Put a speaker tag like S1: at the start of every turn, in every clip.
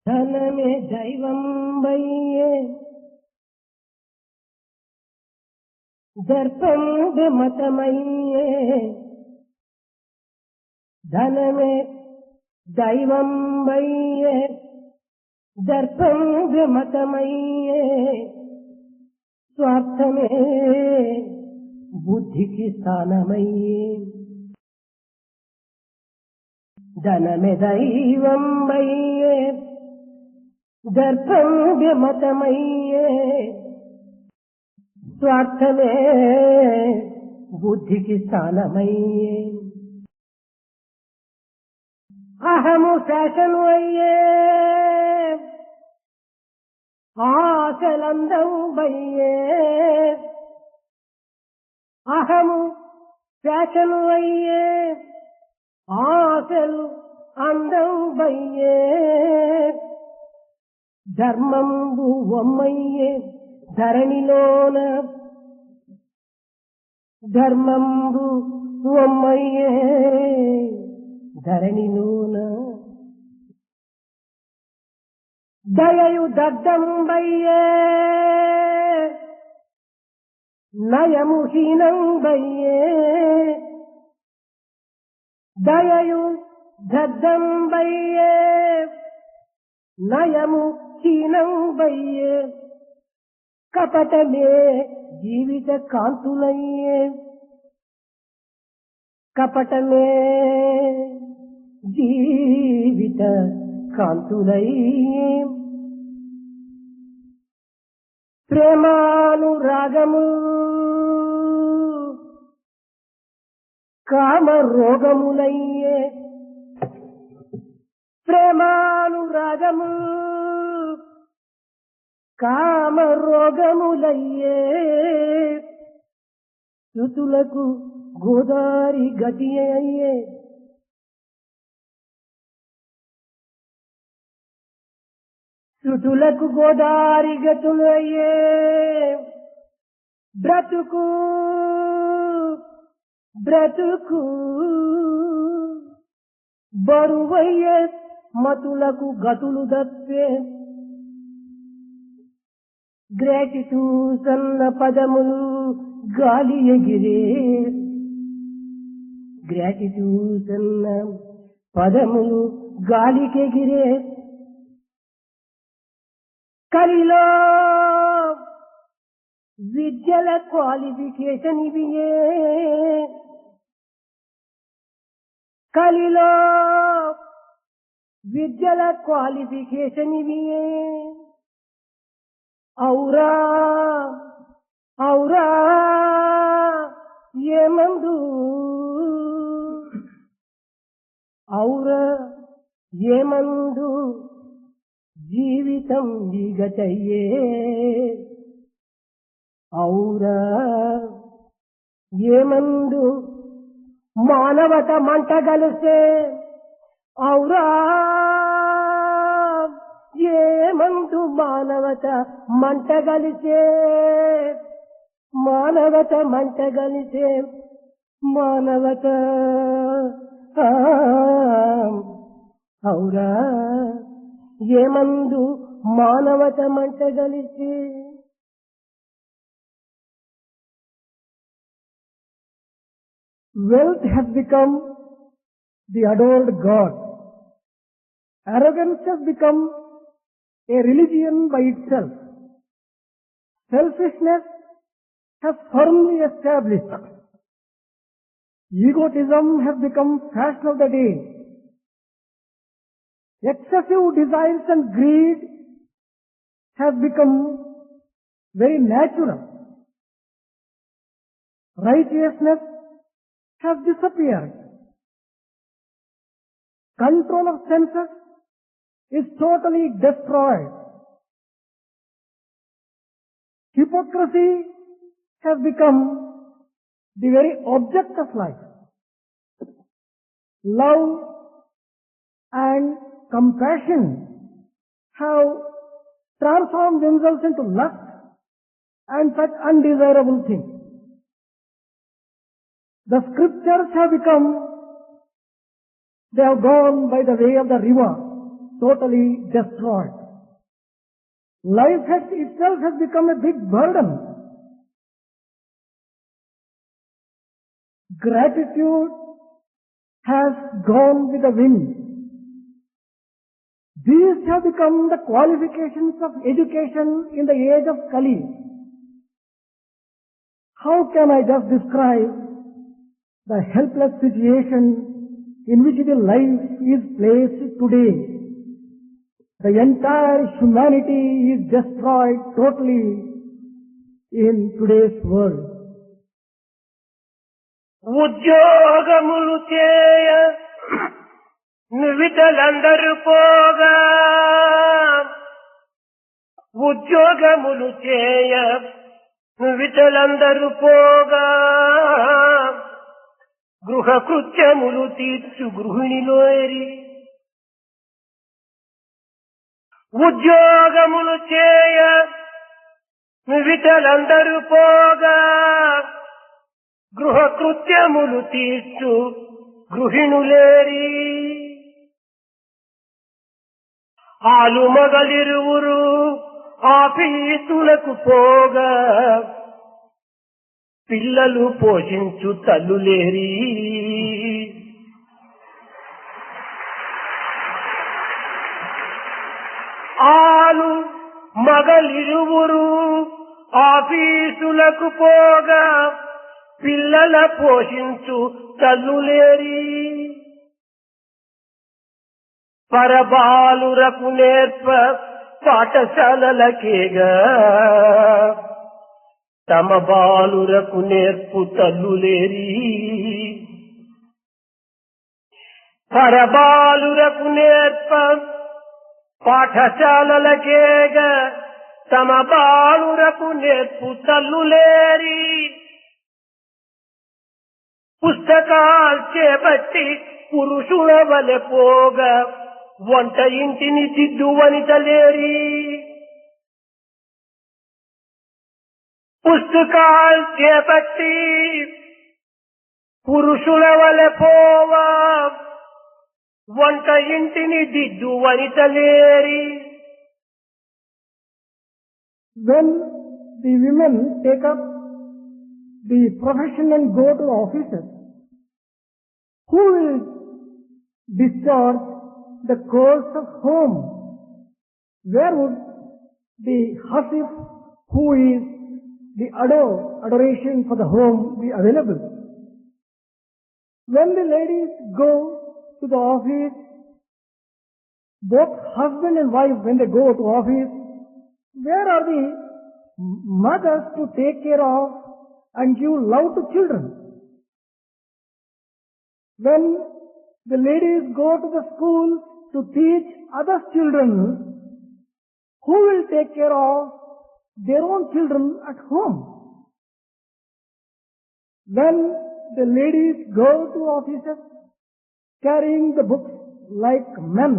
S1: ధనమే దైవం వయ్యే దర్పం మతమయ్యే ధనమే దైవం వయ్యే దర్పం మతమయ్యే స్వార్థమే బుద్ధికి స్థానమయ్యే ధనమే దైవం వయ్యే దర్పం మతమయ్యే స్వార్థమే బుద్ధికి స్థానమయ్యే అహము శాసను అయ్యే ఆశలందం వయ్యే అహము శాసను అయ్యే ఆశలు అందం వయ్యే ధర్మంబు వమ్మయ్యే ధరణిలోన ధర్మంబు వమ్మయ్యే ధరణిలోన దయయు దద్దం వయ్యే నయము హీనం వయ్యే దయయు దద్దం వయ్యే నయము హీనం వయ్యే కపటమే జీవిత కాంతులయ్యే కపటమే జీవిత కాంతులయ్యే ప్రేమానురాగము కామ రోగములయ్యే ప్రేమానురాగము కామ రోగములయ్యే శృతులకు గోదారి గతి అయ్యే శృతులకు గోదారి గతులు అయ్యే బ్రతుకు బ్రతుకు బరువయ్యే మతులకు గతులు దప్పే గ్రాటిట్యూడ్ అన్న పదములు గాలి ఎగిరే గ్రాటిట్యూడ్ అన్న పదములు గాలికెగిరే కలిలో విద్యల క్వాలిఫికేషన్ ఇవియే కలిలో విద్యల క్వాలిఫికేషన్ ఇవియే ఔరా ఔరా ఏమందు ఔరా ఏమందు జీవితం దిగటయ్యే ఔరా ఏమందు మానవత మంట గలిసే ఔరా ఏమందు మానవత మంట గలిసే మానవత మంట గలిసే మానవత ఔరా ఏమందు మానవత మంట గలిసే
S2: Wealth has become the adored God. Arrogance has become a religion by itself. Selfishness has firmly established. Egotism has become fashion of the day. Excessive desires and greed has become very natural. Righteousness has disappeared. Control of senses is totally destroyed. Hypocrisy has become the very object of life. Love and compassion have transformed themselves into lust and such undesirable things. The scriptures have become, they have gone by the way of the river, totally destroyed. Life itself has become a big burden. Gratitude has gone with the wind. These have become the qualifications of education in the age of Kali. How can I just describe the helpless situation in which the life is placed today? The entire humanity is destroyed totally in today's world.
S1: ఉద్యోగములు చేయ విటలందరూ పోగా ఉద్యోగములు చేయ విటలందరూ పోగా గృహ కృత్యములు తీర్చు గృహిణిలోరి ఉద్యోగములు చేయ విటలందరూ పోగా గృహ కృత్యములు తీర్చు గృహిణులేరి ఆలు మగలిరువురు ఆఫీసులకు పోగా పిల్లలు పోషించు తల్లులేరి ఆలు మగలిరువురు ఆఫీసులకు పోగా పిల్లల పోషించు తల్లులేరి పరబాలురకు నేర్ప పాఠశాలలకేగా తమ బాలురకు నేర్పు తల్లులేరి పరబాలురకు నేర్ప పాఠశాలలకేగా తమ బాలురకు నేర్పు తల్లులేరి పుస్తకాలు చేపట్టి పురుషుల వలె పోగా వంట ఇంటిని దిద్దు వనితలేరి పుస్తకాలు చేపట్టి పురుషుల వలె పోవా వంట ఇంటిని దిద్దు వనితలేరి.
S2: When the women take up the profession and go to offices, who will discharge the course of home? Where would the Hasif, who is the adoration for the home, be available? When the ladies go to the office, both husband and wife, when they go to office, where are the mothers to take care of and give love to children? When the ladies go to the school to teach other children, who will take care of their own children at home? When the ladies go to offices carrying the books like men,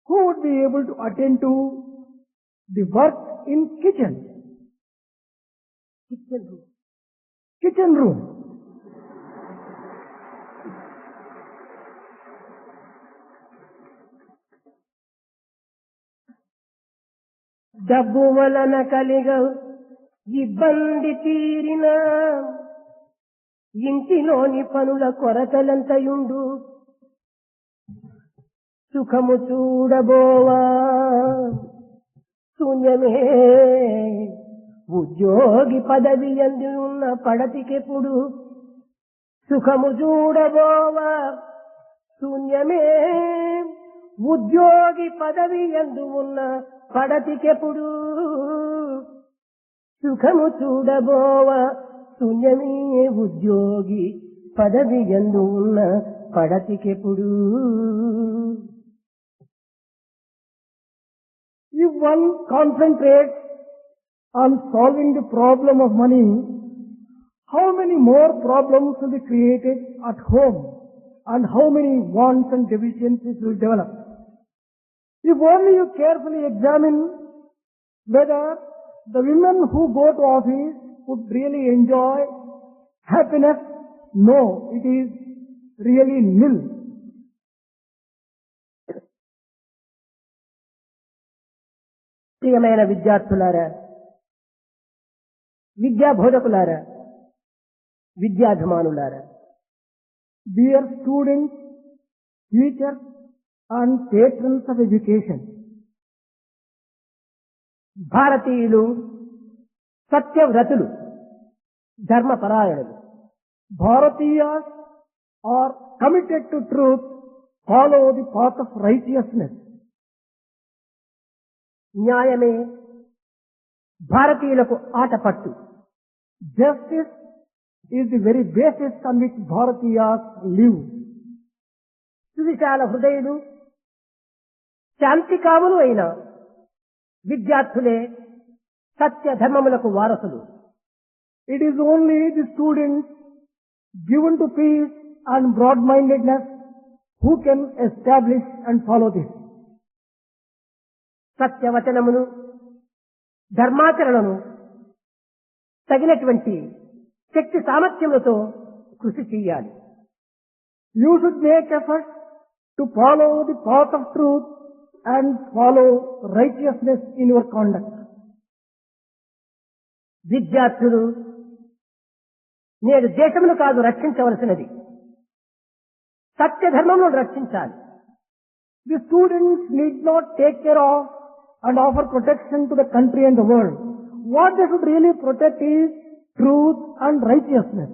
S2: who would be able to attend to the work in kitchen? Kitchen room.
S1: డబ్బు వలన కలిగ ఇబ్బంది తీరిన ఇంటిలోని పనుల కొరతలంతయుండు సుఖము చూడబోవా శూన్యమే ఉద్యోగి పదవి యందు ఉన్న పడతికెప్పుడు సుఖము చూడబోవా శూన్యమే ఉద్యోగి పదవి యందు ఉన్న పడతికెప్పుడు సుఖము చూడబోవా శూన్యమే ఉద్యోగి పదవి యందు ఉన్న పడతికెప్పుడు.
S2: If one concentrates on solving the problem of money, how many more problems will be created at home and how many wants and deficiencies will develop? If only you carefully examine whether the women who go to office would really enjoy happiness, no, it is really nil.
S1: ప్రియమైన విద్యార్థులారా, విద్యా బోధకులారా, విద్యాభిమానులారా,
S2: Dear students, teachers and patrons of education,
S1: భారతీయులు సత్యవ్రతులు, ధర్మపరాయణులు.
S2: Bharatiyas are committed to truth, follow the path of righteousness.
S1: న్యాయమే భారతీయులకు Athapaththu.
S2: Justice is the very basis on which Bharatiyas live.
S1: సువిశాల హృదయులు, శాంతికాములు అయిన విద్యార్థులే సత్య ధర్మములకు వారసులు.
S2: It is only the students given to peace and broad-mindedness who can establish and follow this.
S1: సత్యవచనమును, ధర్మాచరణను తగినటువంటి శక్తి సామర్థ్యములతో కృషి చేయాలి.
S2: You should make efforts to follow the path of truth and follow righteousness in your conduct.
S1: విద్యార్థులు నేడు దేశమును కాదు రక్షించవలసినది, సత్యధర్మములను రక్షించాలి.
S2: The students need not take care of and offer protection to the country and the world. What they should really protect is truth and righteousness.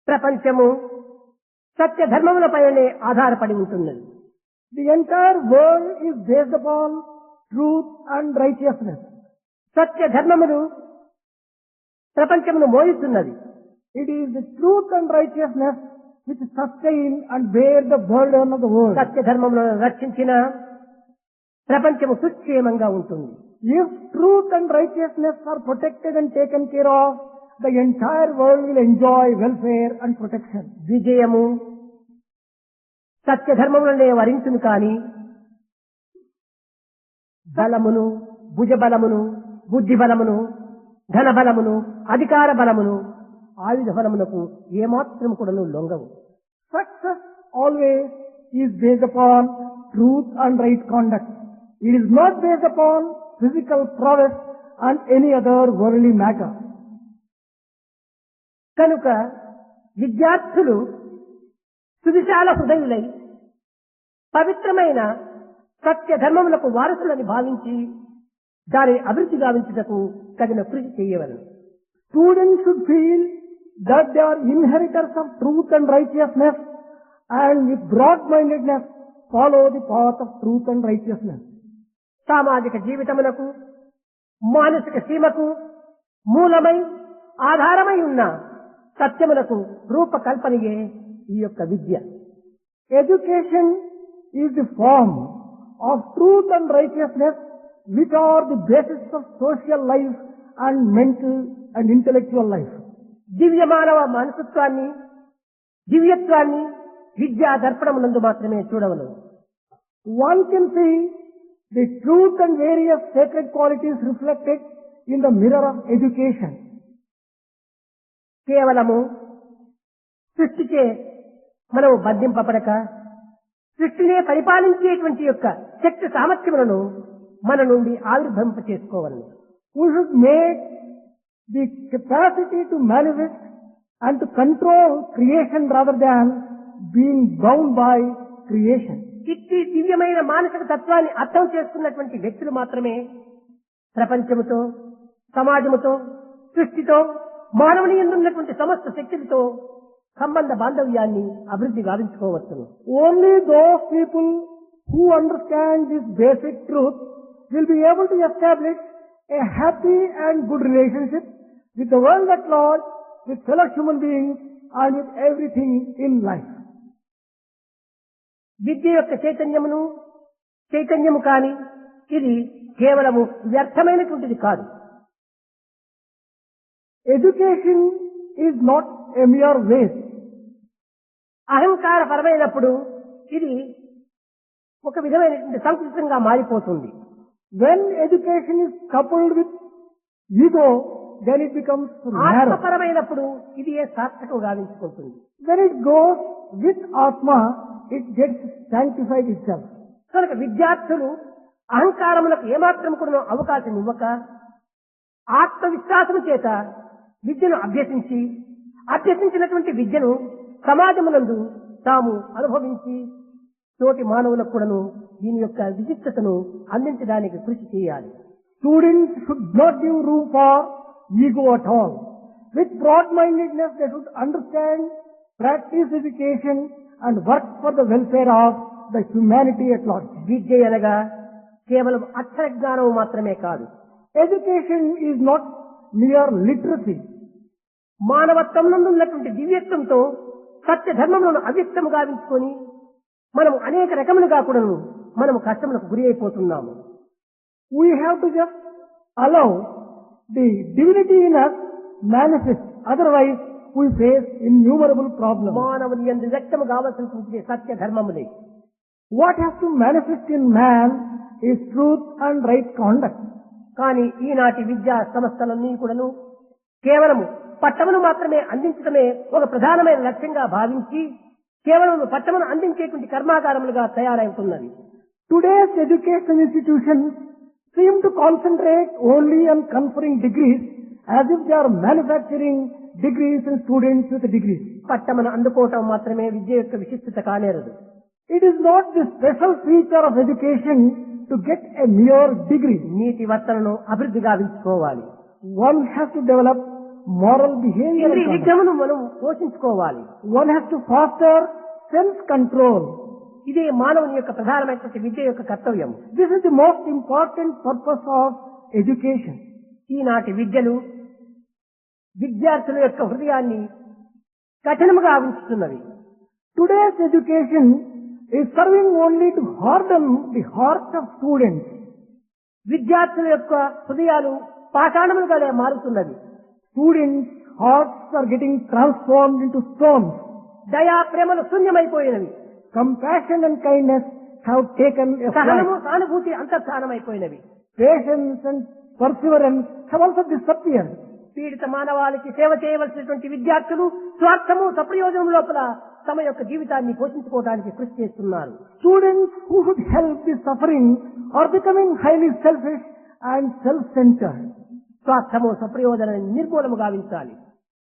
S1: ప్రపంచము సత్యధర్మములపైనే ఆధారపడి ఉంటున్నది.
S2: The entire world is based upon truth and righteousness.
S1: సత్యధర్మములు ప్రపంచమును మోయిస్తున్నది.
S2: It is the truth and righteousness which sustain and bear the burden of the world.
S1: సత్యధర్మములను రక్షించిన ప్రపంచము సుక్షేమంగా ఉంటుంది.
S2: If truth and righteousness are protected and taken care of, the entire world will enjoy welfare and protection.
S1: విజయము సత్యధర్మములనే వరించును కాని బలమును, భుజబలమును, బుద్ధి బలమును, ధన బలమును, అధికార బలమును, ఆయుధ బలమునకు ఏమాత్రం కూడాను లొంగవు.
S2: Success always is based upon truth and right conduct. It is not based upon physical prowess and any other worldly matter.
S1: కనుక విద్యార్థులు సువిశాల హృదయులై పవిత్రమైన సత్య ధర్మములకు వారసులని భావించి దానిని అభివృద్ధి గావించుటకు తగిన కృషి చేయవలెను.
S2: Students should feel that they are inheritors of truth and righteousness, and with broad-mindedness follow the path of truth and righteousness.
S1: సామాజిక జీవితమునకు, మానసిక సీమకు మూలమై ఆధారమై ఉన్న సత్యములకు రూపకల్పనయే ఈ యొక్క విద్య.
S2: Education is the form of truth and righteousness, which are the basis of social life and mental and intellectual life.
S1: దివ్య మానవ మనస్తత్వాన్ని, దివ్యత్వాన్ని విద్యా దర్పణమునందు మాత్రమే చూడవలెను.
S2: One can see the truth and various sacred qualities reflected in the mirror of education.
S1: కేవలము సృష్టిచే మనము బంధింపబడక సృష్టినే పరిపాలించేటువంటి యొక్క శక్తి సామర్థ్యములను మన నుండి ఆవిర్భవింప చేసుకోవాలి.
S2: We should make the capacity to manifest and to control creation rather than being bound by creation.
S1: ఇట్టి దివ్యమైన మానసిక తత్వాన్ని అర్థం చేసుకున్నటువంటి వ్యక్తులు మాత్రమే ప్రపంచముతో, సమాజముతో, సృష్టితో, మానవుని యందు ఉన్నటువంటి సమస్త శక్తులతో సంబంధ బాంధవ్యాన్ని అభివృద్ధి గావించుకోవచ్చును.
S2: Only those people who understand this basic truth will be able to establish a happy and good relationship with the world at large, with fellow human beings, and with everything in life.
S1: విద్య యొక్క చైతన్యము కాని ఇది కేవలము వ్యర్థమైనటువంటిది కాదు.
S2: Education is not a mere waste.
S1: అహంకార పరమైనప్పుడు ఇది ఒక విధమైనటువంటి సంకుచితంగా మారిపోతుంది.
S2: When education is coupled with ego, then it becomes narrow.
S1: ఆత్మపరమైనప్పుడు ఇది సార్థకం గావించుకుంటుంది.
S2: When it goes with Atma, it gets sanctified itself.
S1: కనుక విద్యార్థులు అహంకారములకు ఏమాత్రం కూడా అవకాశం ఇవ్వక ఆత్మవిశ్వాసము చేత విద్యను అభ్యసించినటువంటి విద్యను సమాజమునందు తాము అనుభవించి తోటి మానవులకు కూడాను దీని యొక్క విశిష్టతను అందించడానికి కృషి చేయాలి.
S2: Students should not give room for ego at all. With broad-mindedness, they should understand, practice education and work for the welfare of the humanity at large.
S1: విద్య అనగా కేవలం అక్షర జ్ఞానం మాత్రమే కాదు.
S2: Education is not mere literacy.
S1: మానవత్వం నందు ఉన్నటువంటి దివ్యత్వంతో సత్య ధర్మములను అవ్యక్తము గావించుకొని మనము అనేక రకములుగా కూడాను మనము కష్టములకు గురి అయిపోతున్నాము.
S2: We have to just allow the divinity in us manifest. Otherwise, we face innumerable problems.
S1: మానవుని యందు వ్యక్తము కావలసినటువంటి సత్య ధర్మములే.
S2: What has to manifest in man is truth and right conduct.
S1: కానీ ఈనాటి విద్యా సంస్థలన్నీ కూడాను కేవలము పట్టమును మాత్రమే అందించడమే ఒక ప్రధానమైన లక్ష్యంగా భావించి కేవలం పట్టమును అందించేటువంటి కర్మాగారములుగా తయారవుతున్నది.
S2: Today's education institutions seem to concentrate only on conferring degrees as if they are manufacturing degrees and students with degrees.
S1: పట్టమును అందుకోవటం మాత్రమే విద్య యొక్క విశిష్టత కానేరదు.
S2: It is not the special feature of education to get a mere degree.
S1: నీతి వర్తనను అభివృద్ధి గావించుకోవాలి.
S2: One has to develop moral behavior.
S1: ఇంద్రియ నిగ్రహమును మనం పోషించుకోవాలి.
S2: One has to foster self control.
S1: ఇదే మానవుని యొక్క ప్రధానమైనటువంటి విద్య యొక్క కర్తవ్యం.
S2: This is the most important purpose of education.
S1: ఈనాటి విద్యలు విద్యార్థుల యొక్క హృదయాన్ని కఠినముగా ఉంచుతున్నవి.
S2: Today's education is serving only to harden the heart of students.
S1: విద్యార్థుల యొక్క హృదయాలు పాషాణములుగా మారుతున్నవి.
S2: Students' hearts are getting transformed into stones.
S1: దయా ప్రేమలు శూన్యమైపోయినవి.
S2: Compassion and kindness have taken a
S1: సహనము
S2: flight.
S1: సానుభూతి అంతఃస్థానమైపోయినవి.
S2: Patience and perseverance have also disappeared.
S1: పీడిత మానవాళికి సేవ చేయవలసినటువంటి విద్యార్థులు స్వార్థము సప్రయోజనం లోపల తమ యొక్క జీవితాన్ని పోషించుకోవడానికి కృషి చేస్తున్నారు.
S2: Students who should help the suffering are becoming highly selfish and self-centered.
S1: స్వార్థము సప్రయోజనాన్ని నిర్మూలము గావించాలి.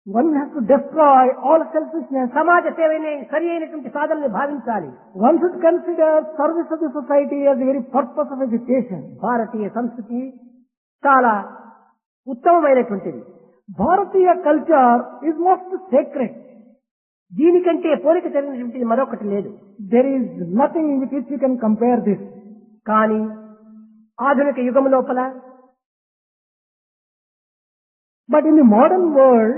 S2: One has to destroy all selfishness.
S1: సమాజ సేవనే సరి అయినటువంటి సాధనని భావించాలి.
S2: One should consider service of the society as the very purpose of education.
S1: భారతీయ సంస్కృతి చాలా ఉత్తమమైనటువంటిది.
S2: Bharatiya culture is most sacred.
S1: దీనికంటే పోలిక జరిగినటువంటిది మరొకటి లేదు.
S2: There is nothing with which you can compare this.
S1: కానీ ఆధునిక యుగం లోపల
S2: But in the modern world,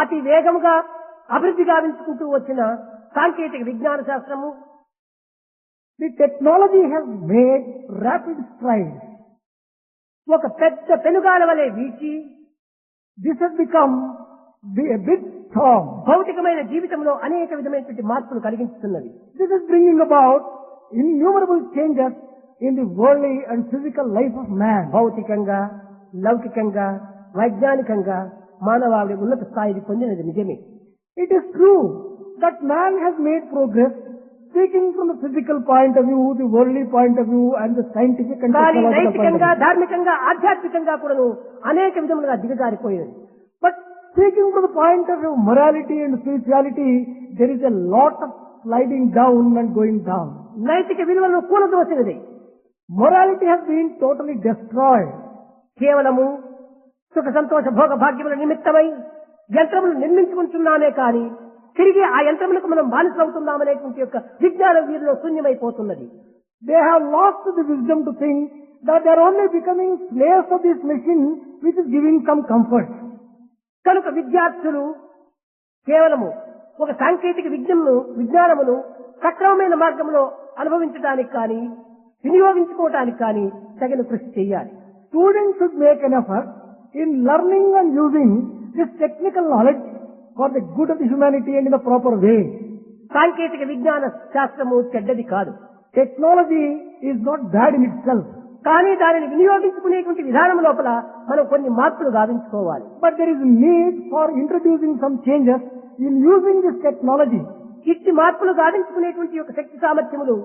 S1: అతి వేగముగా అభివృద్ధి గావించుకుంటూ వచ్చిన సాంకేతిక విజ్ఞాన శాస్త్రము
S2: the technology has made rapid strides.
S1: ఒక పెద్ద పెనుగాల వలె వీచి
S2: This has become a big storm.
S1: భౌతికమైన జీవితంలో అనేక విధమైనటువంటి మార్పులు కలిగించుతున్నది.
S2: This is bringing about innumerable changes in the worldly and physical life of man.
S1: భౌతికంగా లౌకికంగా వైజ్ఞానికంగా మానవాళి ఉన్నత స్థాయిని పొందినది నిజమే.
S2: It is true that man has made progress, speaking from the physical point of view, the worldly point of view, and the scientific and
S1: కానీ
S2: technological point of
S1: నైతికంగా
S2: view.
S1: ధార్మికంగా ఆధ్యాత్మికంగా కూడాను అనేక విధములుగా దిగజారిపోయినది.
S2: But speaking from the point of view morality and spirituality, there is a lot of sliding down and going down.
S1: నైతిక విలువలను కూలదోసినది.
S2: Morality has been totally destroyed.
S1: కేవలము సుఖ సంతోష భోగ భాగ్యముల నిమిత్తమై యంత్రములు నిర్మించుకుంటున్నామే కానీ తిరిగి ఆ యంత్రములకు మనం బానిసలవుతున్నామనేటువంటి యొక్క విజ్ఞానం వీరిలో శూన్యమైపోతున్నది.
S2: They have lost the wisdom to think that they are only becoming slaves of this machine which is giving some comfort.
S1: కనుక విద్యార్థులు కేవలము ఒక సాంకేతిక విజ్ఞానమును సక్రమమైన మార్గంలో అనుభవించడానికి కానీ వినియోగించుకోవటానికి కానీ తగిన కృషి చేయాలి.
S2: Students should make an effort in learning and using this technical knowledge for the good of the humanity and in the proper way.
S1: సాంకేతిక విజ్ఞాన శాస్త్రము చెడ్డది కాదు.
S2: Technology is not bad in itself.
S1: కానీ దానిని వినియోగించుకునేటువంటి విధానం లోపల మనం కొన్ని మార్పులు గావించుకోవాలి.
S2: But there is need for introducing some changes in using this technology.
S1: ఇట్టి మార్పులు గావించుకునేటువంటి యొక్క శక్తి సామర్థ్యములు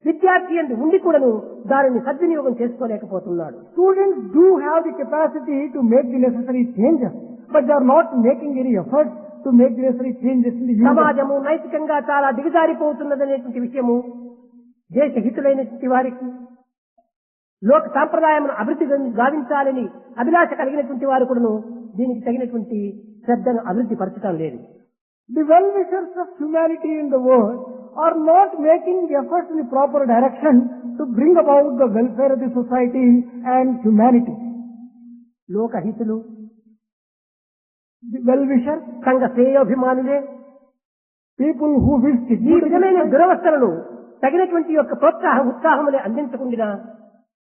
S1: విద్యార్థి యందు ఉండి కూడాను దానిని సద్వినియోగం చేసుకోలేకపోతున్నాడు.
S2: Students do have the capacity to make the necessary changes, but they are not making any effort to make the necessary changes in the universe.
S1: సమాజము నైతికంగా చాలా దిగజారిపోతున్నదనేటువంటి విషయము దేశహితులైనటువంటి వారికి, లోక సాంప్రదాయమును అభివృద్ధి గావించాలని అభిలాష కలిగినటువంటి వారు కూడాను దీనికి తగినటువంటి శ్రద్ధను అభివృద్ధి పరచడం లేదు.
S2: The well-wishers of humanity in the world are not making efforts in the proper direction to bring about the welfare of the society and humanity.
S1: లోకహితులు,
S2: The well-wishers,
S1: సంఘ శ్రేయోభిమానులే
S2: people who wish the
S1: ఈ
S2: good of
S1: విధమైన
S2: society,
S1: దురవస్థలను తగినటువంటి యొక్క ఉత్సాహములే అందించకుండా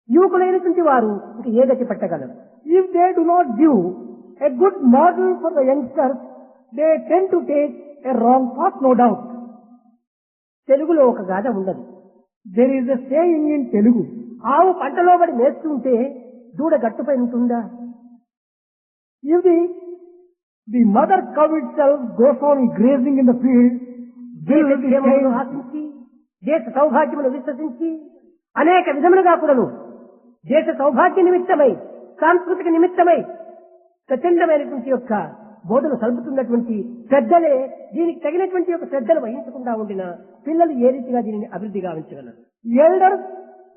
S1: యువకులైనటువంటి వారు ఇంక ఏ గతి పట్టగలరు.
S2: if they do not give a good model for the youngsters, they tend to take a wrong path, no doubt.
S1: తెలుగులో ఒక గాథ ఉండదు.
S2: There is a saying in Telugu,
S1: ఆవు పంటలో పడి మేస్తుంటే దూడ గట్టుపై ఉంటుందా?
S2: if the mother cow itself goes on grazing in the field, will the
S1: క్షేమమును
S2: child
S1: ఆశించి, దేశ సౌభాగ్యమును విశ్వసించి అనేక విధములుగా కూడాను దేశ సౌభాగ్య నిమిత్తమై, సాంస్కృతిక నిమిత్తమై ప్రచండమైనటువంటి యొక్క బోధన సలుపుతున్నటువంటి శ్రద్ధలే దీనికి తగినటువంటి యొక్క శ్రద్ధను వహించకుండా ఉండిన పిల్లలు ఏ రీతిగా దీనిని అభివృద్ధి గావించగలరు?
S2: elders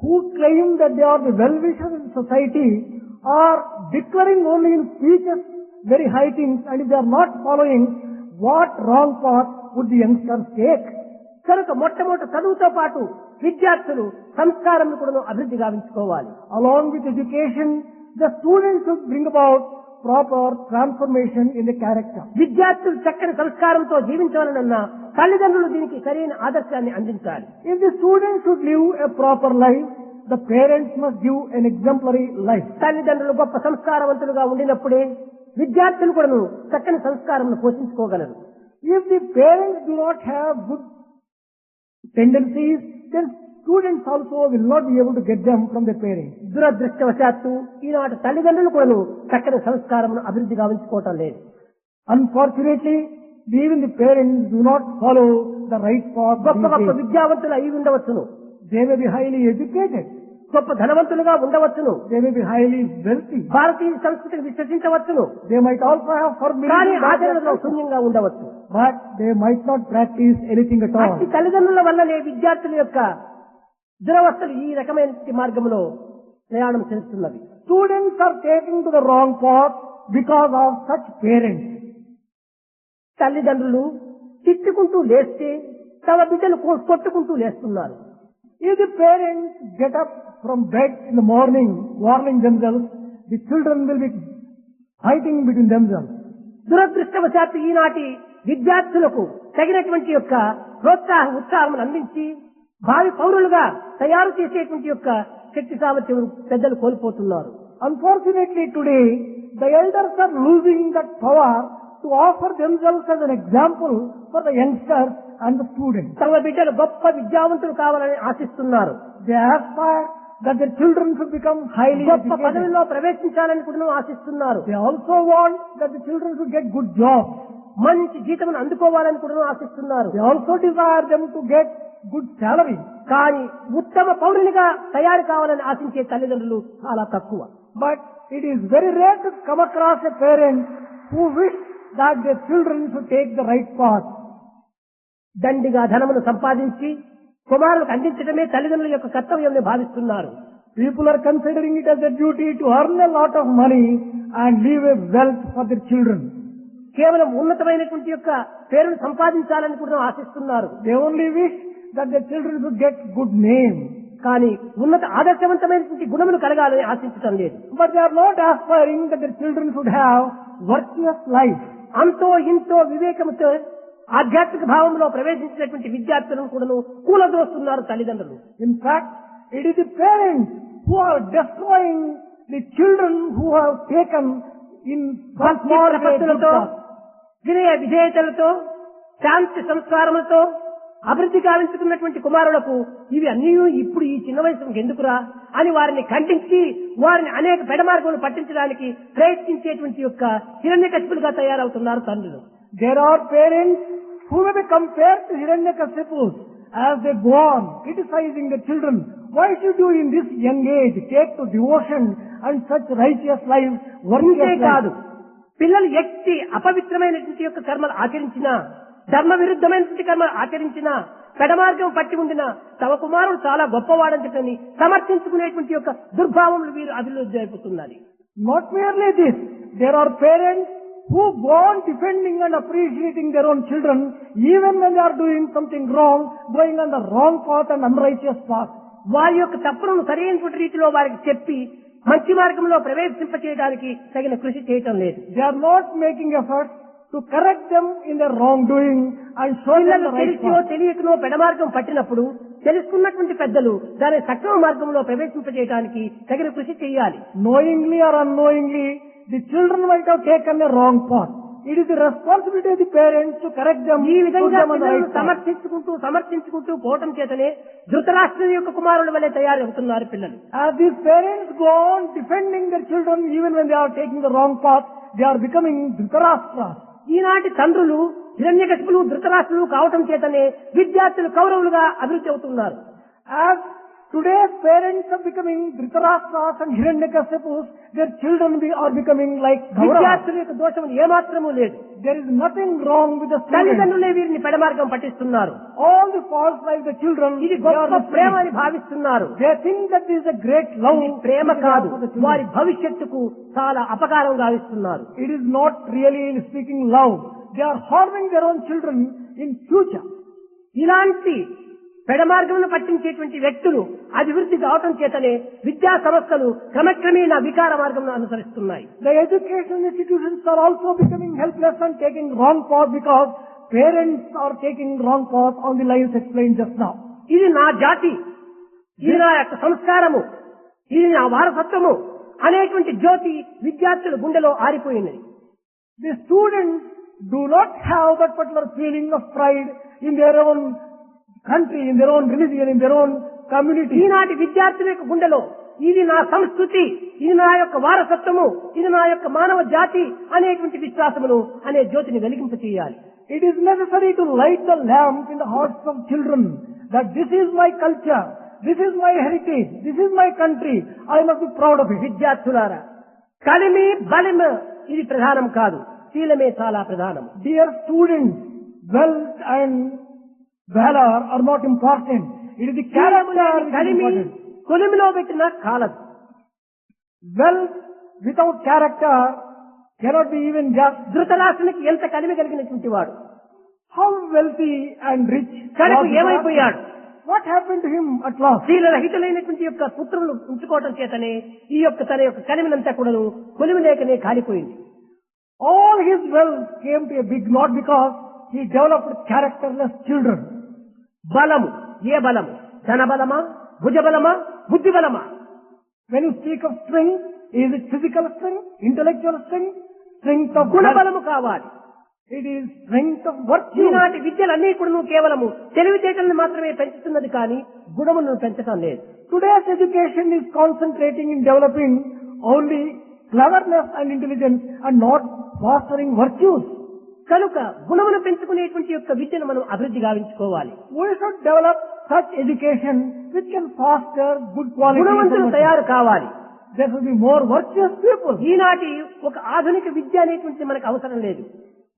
S2: who claim that they are the well-wishers in society are declaring only in speeches very high things, and if they are not following, what wrong path would the youngsters take?
S1: కనుక మొట్టమొదటి చదువుతో పాటు విద్యార్థులు సంస్కారం కూడా అభివృద్ధి గావించుకోవాలి.
S2: Along with education, the students should bring about proper transformation in the character.
S1: విద్యార్థులు చక్కని సంస్కారంతో జీవించాలనన్నా తల్లిదండ్రులు దీనికి సరైన ఆదర్శాన్ని అందించాలి.
S2: If the students should live a proper life, the parents must give an exemplary life.
S1: తల్లిదండ్రులు గొప్ప సంస్కారవంతులుగా ఉండినప్పుడే విద్యార్థులు కూడా చక్కని సంస్కారం పోషించుకోగలరు.
S2: If the parents do not have good tendencies, then students also will not be able to get them from their parents.
S1: దురదృష్టవశాత్తు ఈనాటి తల్లిదండ్రులు కూడా చక్కని సంస్కారమును అభివృద్ధి గావించుకోవటం లేదు.
S2: Unfortunately, even the parents do not follow the right path.
S1: గొప్ప గొప్ప
S2: these days.
S1: విద్యావంతులు అయి ఉండవచ్చును,
S2: They may be highly educated.
S1: గొప్ప ధనవంతులుగా ఉండవచ్చును,
S2: They may be highly wealthy.
S1: భారతీయ సంస్కృతిని విశ్వసించవచ్చును,
S2: They might also have
S1: కానీ
S2: formulated
S1: ఆచరణలో శూన్యంగా ఉండవచ్చు.
S2: but they might not practice anything at all.
S1: అట్టి తల్లిదండ్రుల వల్లనే విద్యార్థుల యొక్క దురవస్థలు ఈ రకమైన మార్గంలో ప్రయాణం చేస్తున్నవి.
S2: Students are taking to the wrong path because of such parents.
S1: తల్లిదండ్రులు తిట్టుకుంటూ లేస్తే తమ బిడ్డలు కొట్టుకుంటూ లేస్తున్నారు.
S2: If the parents get up from bed in the morning warning themselves, the children will be fighting between themselves.
S1: దురదృష్టవశాత్తు ఈనాటి విద్యార్థులకు తగినటువంటి యొక్క ఉత్సాహం అందించి భావి పౌరులుగా తయారు చేసేటువంటి యొక్క శక్తి సామర్థ్యం పెద్దలు కోల్పోతున్నారు.
S2: Unfortunately today, the elders are losing that power to offer themselves as an example for the youngsters and the students.
S1: తమ బిడ్డలు గొప్ప విద్యావంతులు కావాలని ఆశిస్తున్నారు.
S2: They aspire that their children should become highly
S1: గొప్ప
S2: educated.
S1: పదవిలో ప్రవేశించాలని కూడా ఆశిస్తున్నారు.
S2: They also want that the children should get good jobs.
S1: మంచి జీతమును అందుకోవాలని కూడా ఆశిస్తున్నారు.
S2: They also desire them to get good salary.
S1: కానీ ఉత్తమ పౌరునిగా తయారు కావాలని ఆశించే తల్లిదండ్రులు చాలా తక్కువ.
S2: But it is very rare to come across a parent who wish that their children should take the right path.
S1: దండిగా ధనమును సంపాదించి కుమారులకు అందించడమే తల్లిదండ్రుల యొక్క కర్తవ్యం భావిస్తున్నారు.
S2: People are considering it as a duty to earn a lot of money and leave a wealth for their children.
S1: కేవలం ఉన్నతమైనటువంటి యొక్క పేరును సంపాదించాలని కూడా ఆశిస్తున్నారు.
S2: They only wish that their children should get good name.
S1: కానీ ఉన్నత ఆదర్శవంతమైనటువంటి గుణములు కలగాలని ఆశించడం లేదు.
S2: But they are not aspiring that their children should have virtuous life.
S1: అంతో ఇంతో వివేకముతో ఆధ్యాత్మిక భావంలో ప్రవేశించినటువంటి విద్యార్థులను కూడా కూలదోస్తున్నారు తల్లిదండ్రులు.
S2: In fact, it is the parents who are destroying the children who have taken in
S1: భక్తి ప్రపత్తులతో, వినయ విధేయతలతో, శాంతి సంస్కారములతో అభివృద్ధి గావించుకున్నటువంటి కుమారులకు ఇవి అన్నీ ఇప్పుడు ఈ చిన్న వయసు ఎందుకురా అని వారిని ఖండించి వారిని అనేక పెడమార్గములు పట్టించడానికి ప్రయత్నించేటువంటి యొక్క హిరణ్యకశిపులుగా తయారవుతున్నారు తండ్రులు.
S2: There are parents who may be compared to Hiranyakasipus as they go on criticizing the children, why should you in this young age take to devotion and such righteous lives,
S1: ఇంతే
S2: virtuous
S1: కాదు,
S2: lives?
S1: పిల్లలు ఎట్టి అపవిత్రమైనటువంటి యొక్క కర్మలు ఆచరించినా, ధర్మ విరుద్ధమైనటువంటి కర్మలు ఆచరించినా, పెడమార్గం పట్టి ఉండినా తమ కుమారుడు చాలా గొప్పవాడని చెప్పని సమర్థించుకునేటువంటి యొక్క దుర్భావములు వీరు అభివృద్ధి అయిపోతున్నది.
S2: Not merely this, there are parents who go on defending and appreciating their own children even when they are doing something wrong, going on the wrong path and unrighteous path.
S1: వారి యొక్క తప్పులను సరైనటువంటి రీతిలో వారికి చెప్పి మంచి మార్గంలో ప్రవేశింపచేయడానికి తగిన కృషి చేయటం లేదు.
S2: They are not making efforts to correct them in their wrongdoing and show them
S1: పిల్లలు
S2: the right
S1: తెలిసినో
S2: path.
S1: తెలియకనో పెడమార్గం పట్టినప్పుడు తెలుసుకున్నటువంటి పెద్దలు దాని సక్రమ మార్గంలో ప్రవేశింపచేయడానికి తగిన కృషి చేయాలి.
S2: Knowingly or unknowingly, the children might have taken a wrong path. It is the responsibility of the parents to correct them,
S1: ఈ
S2: put
S1: విధంగా
S2: them on the
S1: పిల్లలను
S2: right path.
S1: సమర్థించుకుంటూ పోవటం చేతనే ధృతరాష్ట్రుని యొక్క కుమారుల వలె తయారవుతున్నారు పిల్లలు.
S2: As these parents go on defending their children even when they are taking the wrong path, they are becoming Dhritarashtra.
S1: ఈనాటి తండ్రులు హిరణ్యకశిపులు ధృతరాష్ట్రులు కావటం చేతనే విద్యార్థులు కౌరవులుగా అభివృద్ధి అవుతున్నారు.
S2: As today's parents are becoming Dhritarashtra's and Hiranyakashipus, their children are becoming like Kauravas.
S1: విద్యార్థుల యొక్క దోషం ఏమాత్రమూ లేదు.
S2: There is nothing wrong with the students.
S1: తల్లిదండ్రులే వీరిని పెడమార్గం పట్టిస్తున్నారు.
S2: All the faults like the children,
S1: ఇది
S2: they are
S1: గొప్ప ప్రేమ
S2: listening.
S1: అని భావిస్తున్నారు.
S2: They think that this is a great love.
S1: ఇది ప్రేమ కాదు,
S2: for the children.
S1: వారి భవిష్యత్తుకు చాలా అపకారం గావిస్తున్నారు.
S2: It is not really speaking love. They are harming their own children in future.
S1: ఇలాంటి పెడమార్గమును పట్టించేటువంటి వ్యక్తులు అభివృద్ధి కావటం చేతనే విద్యా సంస్థలు క్రమక్రమేణా వికార మార్గంలో అనుసరిస్తున్నాయి.
S2: The education institutions are also becoming helpless and taking wrong path because parents are taking wrong path on the lines explained just now.
S1: ఇది నా జాతి, ఇది నా యొక్క సంస్కారము, ఇది నా వారసత్వము అనేటువంటి జ్యోతి విద్యార్థుల గుండెలో ఆరిపోయినది.
S2: The students do not have that particular feeling of pride in their own country, in their own religion, in their own community.
S1: ఈనాటి విద్యార్థుల యొక్క గుండెలో ఇది నా సంస్కృతి, ఇది నా యొక్క వారసత్వము, ఇది నా యొక్క మానవ జాతి అనేటువంటి విశ్వాసమును అనే జ్యోతిని వెలిగింప చేయాలి.
S2: It is necessary to light the lamp in the hearts of children that this is my culture, this is my heritage, this is my country, I must be proud of it.
S1: విద్యార్థులారా, కలిమి బలిమ ఇది ప్రధానం కాదు, శీలమే చాలా ప్రధానం.
S2: Dear students, wealth and valor are not important. It is the character which is
S1: Kalimi
S2: important.
S1: కొలిమిలో పెట్టిన కాలదు.
S2: Wealth without character cannot be even just.
S1: ధృతరాష్ట్రునికి ఎంత కలిమి కలిగినటువంటి వాడు
S2: How wealthy and rich
S1: కడకు
S2: was he?
S1: ఏమైపోయాడు?
S2: What happened to him at last?
S1: శీలరహితులైనటువంటి యొక్క పుత్రులు ఉంచుకోవటం చేతనే ఈ యొక్క తన యొక్క కలిమినంతా కూడాను కొలిమి లేకనే కాలిపోయింది.
S2: All his wealth came to a big knot because he developed characterless children.
S1: బలము, ఏ బలము? ధన బలమా, భుజ బలమా, బుద్ధి బలమా?
S2: When you speak of strength, is it physical strength, intellectual strength, strength of
S1: గుణబలము కావాలి.
S2: It is strength of virtue.
S1: ఈనాటి విద్యలన్నీ కూడా కేవలము తెలివితేటలను మాత్రమే పెంచుతున్నది కానీ గుణములను పెంచడం లేదు.
S2: Today's education is concentrating in developing only cleverness and intelligence and not fostering virtues.
S1: కనుక గుణమును పెంచుకునేటువంటి యొక్క విద్యను మనం అభివృద్ధి గావించుకోవాలి.
S2: We should develop such education which can foster good qualities.
S1: గుణవంతులు తయారు కావాలి.
S2: There should be more virtuous people.
S1: ఈనాటి ఒక ఆధునిక విద్య అనేటువంటిది మనకు అవసరం లేదు.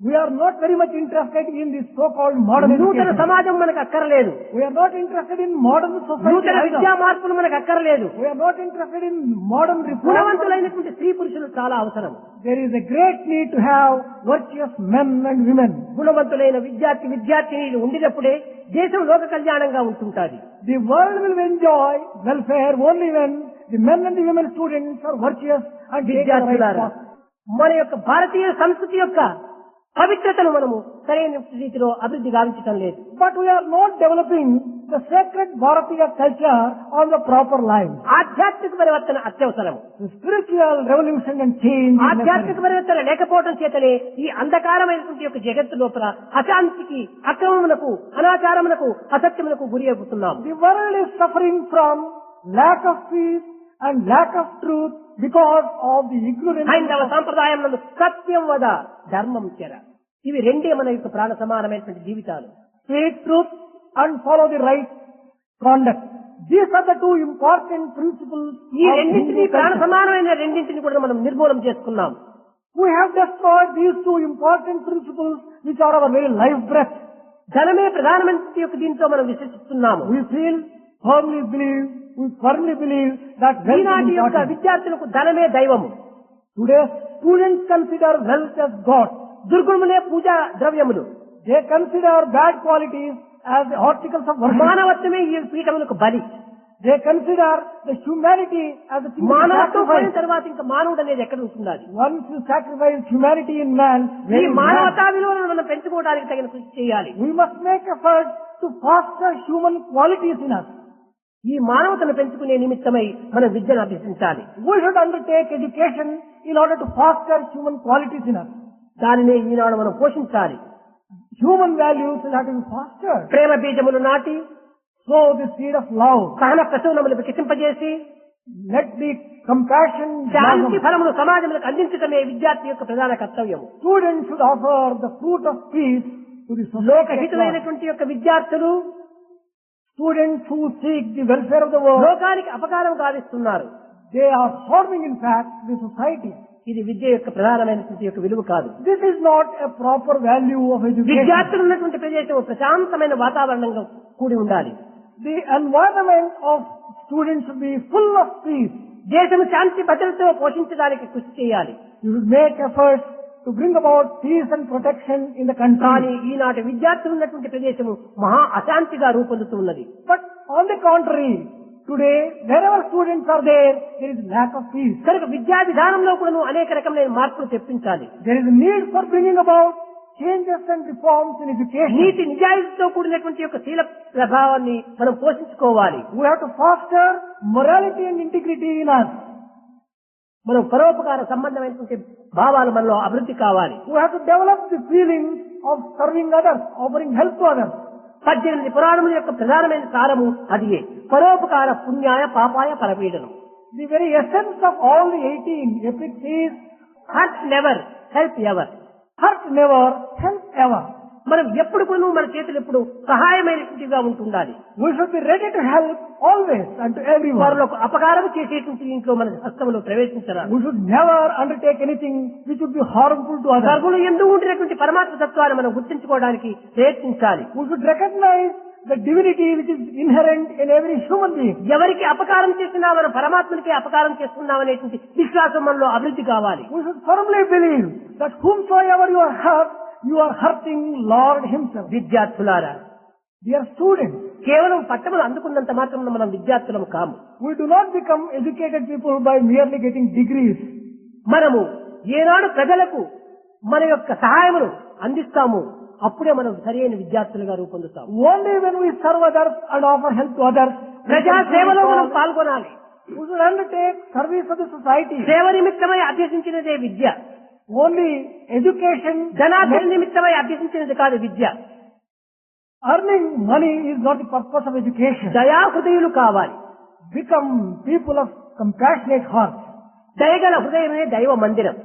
S2: We are not very much interested in this so-called modern
S1: నూతన
S2: education.
S1: సమాజం మనకు అక్కర్లేదు.
S2: We are not interested in modern society.
S1: నూతన విద్యా
S2: either.
S1: మార్పులు మనకు అక్కర్లేదు.
S2: We are not interested in modern reform.
S1: గుణవంతులైనటువంటి స్త్రీ పురుషులు చాలా అవసరం.
S2: There is a great need to have virtuous men and women.
S1: గుణవంతులైన విద్యార్థినీలు ఉండినప్పుడే దేశం లోక కళ్యాణంగా ఉంటుంటాది.
S2: The world will enjoy welfare only when the men and the women students are virtuous and take the right
S1: విద్యార్థులారా,
S2: path.
S1: మన యొక్క భారతీయ సంస్కృతి యొక్క పవిత్రతను మనము సరైన రీతిలో అభివృద్ధి గావించటం లేదు.
S2: But we are not developing the sacred Bharatiya culture on the proper line.
S1: ఆధ్యాత్మిక పరివర్తన అత్యవసరం.
S2: The spiritual revolution and change is
S1: ఆధ్యాత్మిక
S2: necessary.
S1: పరివర్తన లేకపోవడం చేతనే ఈ అంధకారమైనటువంటి యొక్క జగత్తు లోపల అశాంతికి, అక్రమమునకు, అనాచారమునకు, అసత్యమునకు గురి అవుతున్నాం.
S2: The world is suffering from lack of peace and lack of truth because of the ignorance.
S1: హైందవ సాంప్రదాయం నందు సత్యం వద, ధర్మం చెర, ఇవి రెండే మన యొక్క ప్రాణ సమానమైనటువంటి జీవితాలు.
S2: Speak truth and follow the right conduct. These are the two important principles
S1: ఈ
S2: of
S1: రెండింటిని
S2: Hindu
S1: ప్రాణ
S2: culture.
S1: సమానమైన రెండింటిని కూడా మనం నిర్మూలన చేసుకున్నాం.
S2: We have destroyed these two important principles which are our very life breath.
S1: ధనమే ప్రధానమైన యొక్క దీంతో మనం విశ్వసిస్తున్నాము.
S2: We firmly believe that wealth
S1: ఈనాటి
S2: is
S1: యొక్క
S2: important.
S1: విద్యార్థులకు ధనమే దైవము.
S2: Today students consider wealth as God.
S1: దుర్గుణములే Pooja ద్రవ్యములు.
S2: They consider bad qualities as articles of worship.
S1: మానవత్వమే ఈ పీఠములకు బలి.
S2: They consider the humanity as a thing to be
S1: మానవత్వం పోయిన
S2: sacrificed.
S1: తర్వాత ఇంకా మానవుడు అనేది ఎక్కడ ఉంటున్నది?
S2: Once you sacrifice humanity in man,
S1: ఈ
S2: where is man?
S1: మానవతా విలువలను మనం పెంచుకోవడానికి తగిన కృషి చేయాలి.
S2: We must make effort to foster human qualities in us.
S1: ఈ మానవతను పెంచుకునే నిమిత్తమై మనం విద్యను అభ్యసించాలి.
S2: We should undertake education in order to foster human qualities in us.
S1: దానినే ఈనాడు మనం పోషించాలి.
S2: Human values will have to be fostered.
S1: ప్రేమ బీజములు నాటి
S2: Sow the seed of love.
S1: సహన ప్రసవనములు వికసింపజేసి
S2: Let the compassion
S1: Shanti
S2: blossom.
S1: ఫలములు సమాజములకు అందించడమే విద్యార్థి యొక్క ప్రధాన కర్తవ్యము.
S2: Students should offer the fruit of peace to the society.
S1: లోకహితులైనటువంటి యొక్క విద్యార్థులు
S2: Students who seek the welfare of the world,
S1: లోకానికి అపకారం గావిస్తున్నారు.
S2: they are harming in fact the society.
S1: ఇది విద్య యొక్క ప్రధానమైనటువంటి యొక్క విలువ కాదు.
S2: This is not a proper value of education.
S1: విద్యార్థులు ఉన్నటువంటి ప్రదేశం ప్రశాంతమైన వాతావరణంగా కూడి ఉండాలి.
S2: The environment of students should be full of peace.
S1: దేశం శాంతి భద్రతతో పోషించడానికి కృషి చేయాలి.
S2: You should make efforts to bring about peace and protection in the
S1: కానీ
S2: country.
S1: ఈనాటి విద్యార్థులు ఉన్నటువంటి ప్రదేశము మహా అశాంతిగా రూపొందుతున్నది.
S2: But on the contrary, today, wherever students are there is lack of peace.
S1: కనుక విద్యా విధానంలో కూడా అనేక రకమైన మార్పులు తెప్పించాలి.
S2: There is a need for bringing about changes and reforms in education.
S1: నీతి నిజాయితీతో కూడినటువంటి యొక్క శీల ప్రభావాన్ని మనం పోషించుకోవాలి.
S2: We have to foster morality and integrity in us.
S1: మనం పరోపకార సంబంధమైనటువంటి భావాలు మనలో అభివృద్ధి కావాలి.
S2: We have to develop the feelings of serving others, offering help to others.
S1: 18 పురాణముల యొక్క ప్రధానమైన సారము అదియే పరోపకార పుణ్యాయ పాపాయ పరపీడనం.
S2: The very essence of all the 18 epics is
S1: hurt never help ever.
S2: hurt never, help ever.
S1: మనం ఎప్పుడు కూడా మన చేతులు ఎప్పుడు సహాయమైనటువంటిగా ఉంటుండాలి.
S2: We should be ready to help always and to everyone.
S1: వారిలో అపకారం చేసేటువంటి ఇంట్లో మన హస్తంలో ప్రవేశించరాదు.
S2: We should never undertake anything which would be harmful to others.
S1: సర్వులు ఎందుకు ఉండినటువంటి పరమాత్మ తత్వాన్ని మనం గుర్తించుకోవడానికి ప్రయత్నించాలి.
S2: We should recognize the divinity which is inherent in every human being.
S1: ఎవరికి అపకారం చేసినా మనం పరమాత్మనికి అపకారం చేస్తున్నాం అనేటువంటి విశ్వాసం మనలో అభివృద్ధి కావాలి.
S2: We should firmly believe that whomsoever you are hurt, you are hurting Lord Himself.
S1: విద్యార్థులారా,
S2: Dear students,
S1: కేవలం పట్టములు అందుకున్నంత మాత్రం మనం విద్యార్థులము కాము.
S2: we do not become educated people by merely getting degrees.
S1: మనము ఏనాడు ప్రజలకు మన యొక్క సహాయమును అందిస్తాము అప్పుడే మనం సరైన విద్యార్థులుగా రూపొందుతాం.
S2: Only when we serve others and offer help to others,
S1: ప్రజా సేవలో మనం పాల్గొనాలి.
S2: we should undertake service of the society.
S1: సేవ నిమిత్తమై అభ్యసించినదే విద్య.
S2: Only education,
S1: ధనార్జన నిమిత్తమై అభ్యసించినది కాదు విద్య.
S2: earning money is not the purpose of education.
S1: దయా హృదయులు కావాలి.
S2: Become people of compassionate hearts.
S1: దయగల హృదయమే దైవ మందిరం.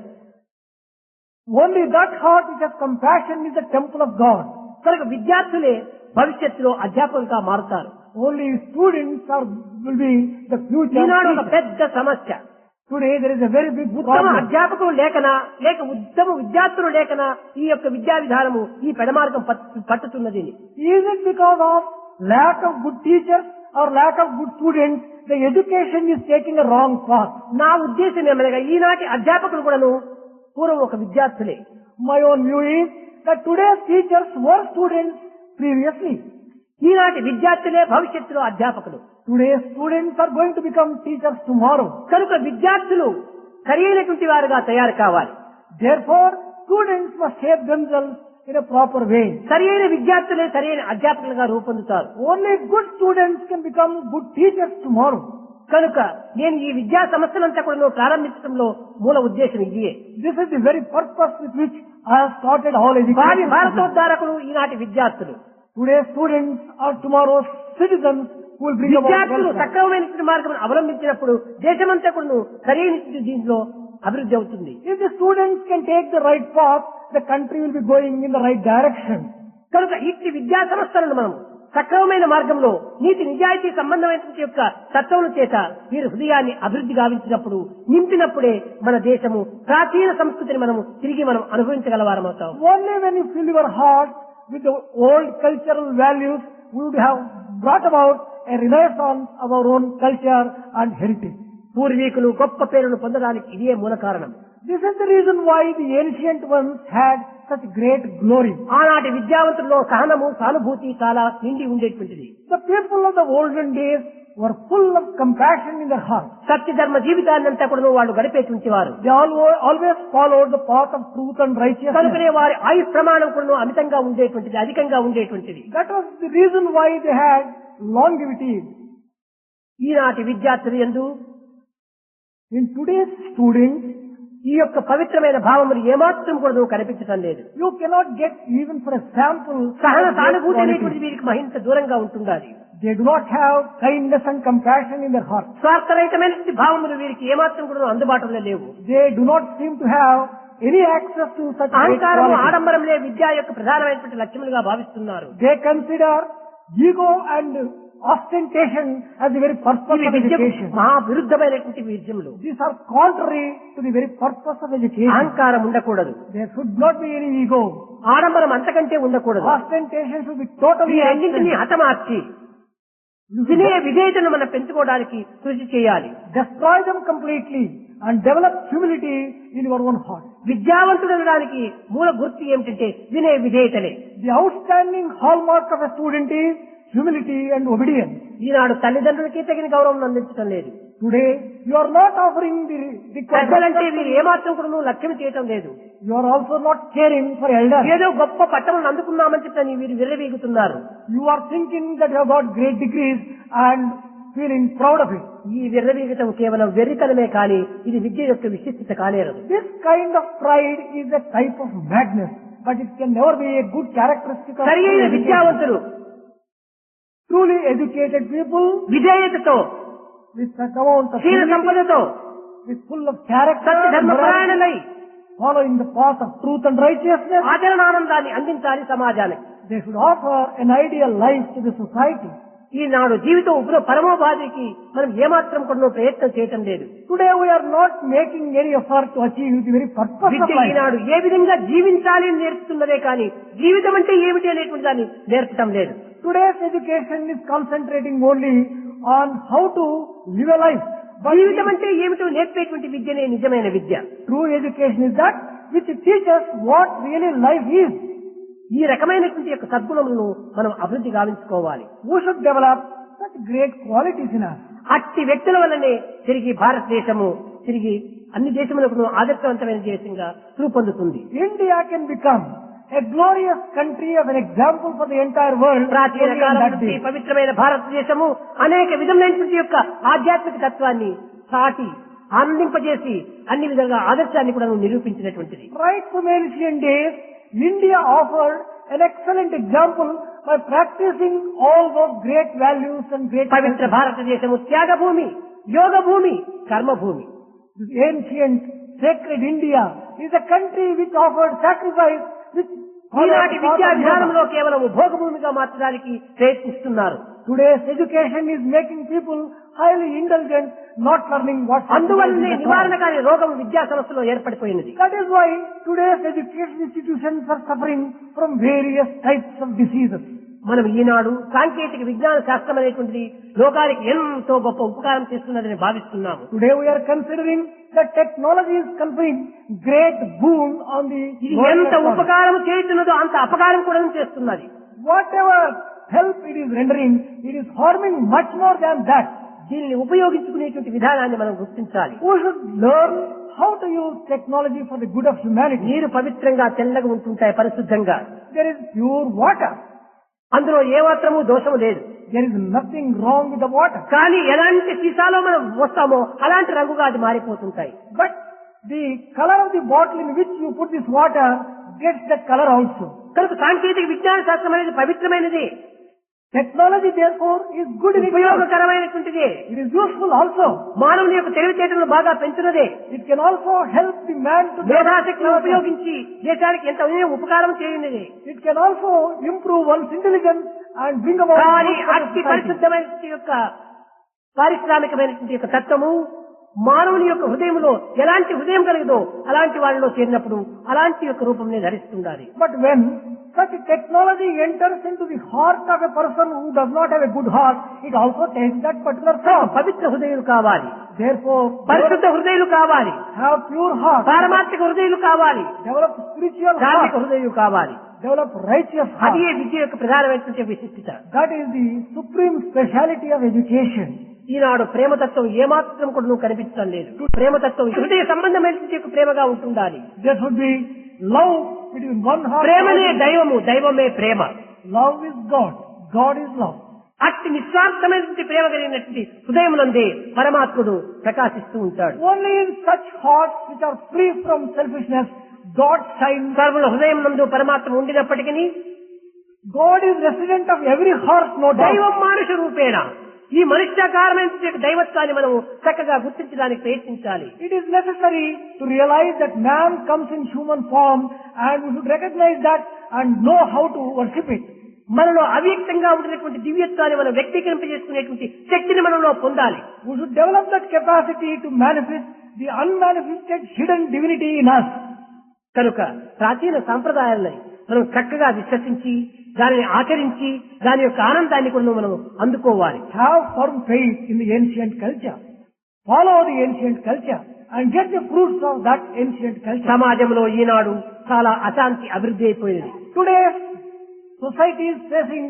S2: Only that heart which has compassion is the temple of God.
S1: కనుక విద్యార్థులే భవిష్యత్తులో అధ్యాపకులుగా మారుతారు.
S2: Only students will be the future
S1: ఈనాడు ఒక
S2: teachers.
S1: పెద్ద సమస్య.
S2: Today there is a very big
S1: ఉత్తమ
S2: problem.
S1: అధ్యాపకులు లేకనా లేక ఉత్తమ విద్యార్థులు లేకనా ఈ యొక్క విద్యా విధానము ఈ పెడమార్గం పట్టుతున్నది.
S2: Is it because of lack of good teachers or lack of good students, the education is taking a wrong path?
S1: నా ఉద్దేశం ఏమనగా ఈనాటి అధ్యాపకులు కూడాను పూర్వం ఒక విద్యార్థులే.
S2: My own view is that today's teachers were students previously.
S1: ఈనాటి విద్యార్థులే భవిష్యత్తులో అధ్యాపకులు.
S2: Today's students are going to become teachers tomorrow.
S1: కనుక విద్యార్థులు సరైనటువంటి వారుగా తయారు కావాలి.
S2: Therefore, students must shape themselves in a proper way.
S1: సరైన విద్యార్థులే సరైన అధ్యాపకులుగా రూపొందుతారు.
S2: Only good students can become good teachers tomorrow.
S1: కనుక నేను ఈ విద్యా సంస్థలంతా కూడా ప్రారంభించడంలో మూల ఉద్దేశం ఇదే.
S2: This is the very purpose with which I have started all
S1: భావి
S2: education.
S1: భారతోద్ధారకులు ఈనాటి విద్యార్థులు.
S2: Today's students are tomorrow's citizens who will bring about
S1: విద్యార్థులు
S2: welfare.
S1: సక్రమమైనటువంటి మార్గం అవలంబించినప్పుడు దేశమంతా కూడా సరైన దీంట్లో అభివృద్ధి అవుతుంది.
S2: If the students can take the right path, the country will be going in the right direction.
S1: కనుక ఇట్టి విద్యా సంస్థలను మనం సక్రమమైన మార్గంలో నీతి నిజాయితీ సంబంధమైనటువంటి యొక్క తత్వముల చేత వీరి హృదయాన్ని అభివృద్ధి గావించినప్పుడు నింపినప్పుడే మన దేశము ప్రాచీన సంస్కృతిని మనం అనుభవించగలవారమవుతాం.
S2: Only when you fill your heart with the old cultural values, we would have brought about a renaissance of our own culture and heritage.
S1: పూర్వీకులు గొప్ప పేరును పొందడానికి ఇదే మూల కారణం.
S2: This is the reason why the ancient ones had such great glory.
S1: ఆనాటి విద్యావంతుల్లో సహనము సానుభూతి చాలా నిండి ఉండేటువంటిది.
S2: The people of the olden days were full of compassion in their hearts.
S1: సత్య ధర్మ జీవితాన్నంతా కూడా వాళ్ళు గడిపేటువంటి వారు.
S2: They always followed the path of truth and righteousness.
S1: కనుకనే వారి ఆయుష్ ప్రమాణం కూడా అమితంగా ఉండేటువంటిది, అధికంగా ఉండేటువంటిది.
S2: That was the reason why they had longevity.
S1: ఈనాటి విద్యార్థులు యందు
S2: In today's students,
S1: ఈ యొక్క పవిత్రమైన భావములు ఏమాత్రం కూడా కనిపించడం లేదు.
S2: you cannot get even for a sample.
S1: సహన సానుభూతి అనేటువంటిది వీరికి మరింత దూరంగా ఉంటుండాలి.
S2: They do not have kindness and compassion in their hearts.
S1: స్వార్థరహితమైనటువంటి భావములు వీరికి ఏమాత్రం కూడా అందుబాటులో లేవు.
S2: They do not seem to have any access to such great
S1: అహంకారము
S2: qualities.
S1: ఆడంబరంలే విద్య యొక్క ప్రధానమైనటువంటి లక్ష్యములుగా భావిస్తున్నారు.
S2: They consider ego and ostentation as the very purpose
S1: ఇవి
S2: of
S1: విద్యకు
S2: education.
S1: మహా విరుద్ధమైనటువంటి విషయములు.
S2: These are contrary to the very purpose of education.
S1: అహంకారం ఉండకూడదు,
S2: There should not be any ego.
S1: ఆడంబరం అంతకంటే ఉండకూడదు.
S2: Ostentation should be totally
S1: ఈ రెండింటినీ
S2: absent.
S1: హతమార్చి వినయ విధేయతను మనం పెంచుకోవడానికి కృషి చేయాలి.
S2: Destroy them completely and develop humility in your own heart.
S1: విద్యావంతుడు అనడానికి మూల గుర్తు ఏమిటంటే వినయ విధేయతలే.
S2: The outstanding hallmark of a student is humility and obedience.
S1: ఈనాడు తల్లిదండ్రులకి తగిన గౌరవం అందించడం లేదు.
S2: Today, you are not offering the
S1: పెద్దలంటే
S2: requirement.
S1: వీరు ఏమాత్రం కూడా నువ్వు లక్ష్యం చేయటం లేదు.
S2: You are also not caring for elders.
S1: ఏదో గొప్ప పట్టణం అందుకున్నామని చెప్పని వీరు విర్రవీగుతున్నారు.
S2: You are thinking that you have got great degrees and feeling proud of it.
S1: ఈ విర్రవీగటం కేవలం వెర్రితనమే కానీ ఇది విద్య యొక్క విశిష్టత కానేరదు.
S2: This kind of pride is a type of madness, but it can never be a good characteristic of
S1: సరి అయిన
S2: true education.
S1: విద్యావంతులు
S2: Truly educated people
S1: విధేయతతో,
S2: with such amount of
S1: శీల
S2: humility,
S1: సంపదతో,
S2: with full of character,
S1: Satya
S2: and
S1: ధర్మ
S2: morality,
S1: పరాయణులై
S2: following the path of truth and righteousness,
S1: ఆచరణానందాన్ని అందించాలి సమాజానికి.
S2: they should offer an ideal life to the society.
S1: ఈనాడు జీవితం పరమోపాధికి మనం ఏమాత్రం కూడా ప్రయత్నం చేయటం లేదు.
S2: Today we are not making any effort to achieve the very purpose of
S1: Vidya
S2: life.
S1: ఈనాడు ఏ విధంగా జీవించాలి అని నేర్పుతున్నదే కానీ జీవితం అంటే ఏమిటి అనేటువంటి దాన్ని నేర్పటం లేదు.
S2: Today's education is concentrating only on how to live a life. But
S1: జీవితం అంటే ఏమిటో నేర్పేటువంటి విద్యనే నిజమైన విద్య.
S2: true education is that which teaches what really life is.
S1: ఈ రకమైనటువంటి యొక్క సద్గుణములను మనం అభివృద్ధి గావించుకోవాలి.
S2: We should develop such great qualities in us.
S1: అట్టి వ్యక్తుల వల్లనే తిరిగి భారతదేశము తిరిగి అన్ని దేశములకు ఆదర్శవంతమైన దేశంగా రూపొందుతుంది.
S2: India can become a glorious country of an example for the entire world.
S1: ప్రాచీన
S2: only on
S1: కాలం
S2: that
S1: నుంచి
S2: day.
S1: పవిత్రమైన భారతదేశము అనేక విధమైనటువంటి యొక్క ఆధ్యాత్మిక తత్వాన్ని చాటి ఆనందింపజేసి అన్ని విధంగా ఆదర్శాన్ని కూడా నిరూపించినటువంటిది.
S2: Right from ancient days, India offered an excellent example by practicing all those great values and great
S1: పవిత్ర భారతదేశము త్యాగ భూమి, యోగ భూమి, కర్మ భూమి.
S2: This ancient sacred India is a country which offered sacrifice, which
S1: ఈనాటి విద్యా
S2: followed
S1: విధానంలో కేవలం భోగ భూమిగా మార్చడానికి ప్రయత్నిస్తున్నారు.
S2: Today's education is making people highly indulgent, not learning what
S1: అందువల్లనే
S2: sacrifice is at all.
S1: నివారణ కాని రోగం విద్యా సంస్థలో ఏర్పడిపోయినది.
S2: That is why today's education institutions are suffering from various types of diseases.
S1: మనం ఈనాడు సాంకేతిక విజ్ఞాన శాస్త్రం అనేటువంటిది లోకానికి ఎంతో గొప్ప ఉపకారం చేస్తున్నదని భావిస్తున్నాము.
S2: Today we are considering that technology is conferring great boon on the
S1: ఇది
S2: world
S1: ఎంత
S2: economy.
S1: ఉపకారం చేస్తున్నదో అంత అపకారం కూడా చేస్తున్నది.
S2: Whatever help it is rendering, it is harming much more than that.
S1: దీనిని ఉపయోగించుకునేటువంటి విధానాన్ని మనం గుర్తించాలి.
S2: We should learn how to use technology for the good of humanity.
S1: నీరు పవిత్రంగా తెల్లగా ఉంటుంటాయి, పరిశుద్ధంగా.
S2: There is pure water.
S1: అందులో ఏ మాత్రము దోషము లేదు.
S2: There is nothing wrong with the water.
S1: కానీ ఎలాంటి సీసాలో మనం వస్తామో అలాంటి రంగుగా అది మారిపోతుంటాయి.
S2: But the color of the bottle in which you put this water gets that color also.
S1: కనుక సాంకేతిక విజ్ఞాన శాస్త్రం అనేది పవిత్రమైనది.
S2: Technology therefore is good in itself.
S1: ఉపయోగకరమైనటువంటిదే.
S2: It is useful also.
S1: మానవుని యొక్క తెలివితేటలను బాగా పెంచున్నదే.
S2: It can also help the man to
S1: మేధాశక్తిని ఉపయోగించి దేశానికి ఎంత ఉపకారం చేయనిదే.
S2: It can also improve one's intelligence and bring about
S1: కానీ
S2: good for the
S1: అతి
S2: society.
S1: పరిశుద్ధమైన యొక్క పారిశ్రామికమైనటువంటి యొక్క తత్వము మానవుని యొక్క హృదయంలో ఎలాంటి హృదయం కలిగదో అలాంటి వాళ్ళలో చేరినప్పుడు అలాంటి యొక్క రూపంనే ధరిస్తుండాలి.
S2: But when such technology enters into the heart of a person who does not have a good heart, it also takes that particular form.
S1: పవిత్ర హృదయులు కావాలి.
S2: Therefore,
S1: పరిశుద్ధ హృదయులు కావాలి.
S2: have pure heart.
S1: పారమార్థిక హృదయులు కావాలి.
S2: Develop spiritual
S1: ధార్మిక
S2: heart.
S1: హృదయులు కావాలి.
S2: Develop righteous heart.
S1: అది విద్య యొక్క ప్రధానమైనటువంటి విశిష్టత.
S2: That is the supreme speciality of education.
S1: ఈనాడు ప్రేమతత్వం ఏమాత్రం కూడా నువ్వు కనిపించడం లేదు. ప్రేమతత్వం హృదయ సంబంధమైనటువంటి యొక్క ప్రేమగా ఉంటుండాలి.
S2: There should be love between one heart.
S1: ప్రేమనే దైవము, దైవమే ప్రేమ.
S2: Love is God. God is love.
S1: అట్టి నిస్వార్థమైనటువంటి ప్రేమ కలిగినటువంటి హృదయమునందే పరమాత్ముడు ప్రకాశిస్తూ ఉంటాడు.
S2: Only in such hearts which are free from selfishness, God shines.
S1: సర్వుల హృదయం నందు పరమాత్మ ఉండినప్పటికీ
S2: God is resident of every heart, no doubt.
S1: దైవం మానుష రూపేణ ఈ మనుష్యాకారమైన దైవత్వాన్ని మనం చక్కగా గుర్తించడానికి ప్రయత్నించాలి.
S2: It is necessary to realize that man comes in human form and we should recognize that and know how to worship it.
S1: మనలో అవ్యక్తంగా ఉండినటువంటి దివ్యత్వాన్ని మనం వ్యక్తీకరింపజేసుకునేటువంటి శక్తిని మనలో పొందాలి.
S2: We should develop that capacity to manifest the unmanifested hidden divinity in us.
S1: కనుక ప్రాచీన సాంప్రదాయాలని మనం చక్కగా విశ్వసించి దానిని ఆచరించి దాని యొక్క ఆనందాన్ని కూడా మనం అందుకోవాలి.
S2: Have firm faith in the ancient culture. Follow the ancient culture and get the fruits of that ancient culture.
S1: సమాజంలో ఈనాడు చాలా అశాంతి అభివృద్ధి అయిపోయినది.
S2: Today, society is facing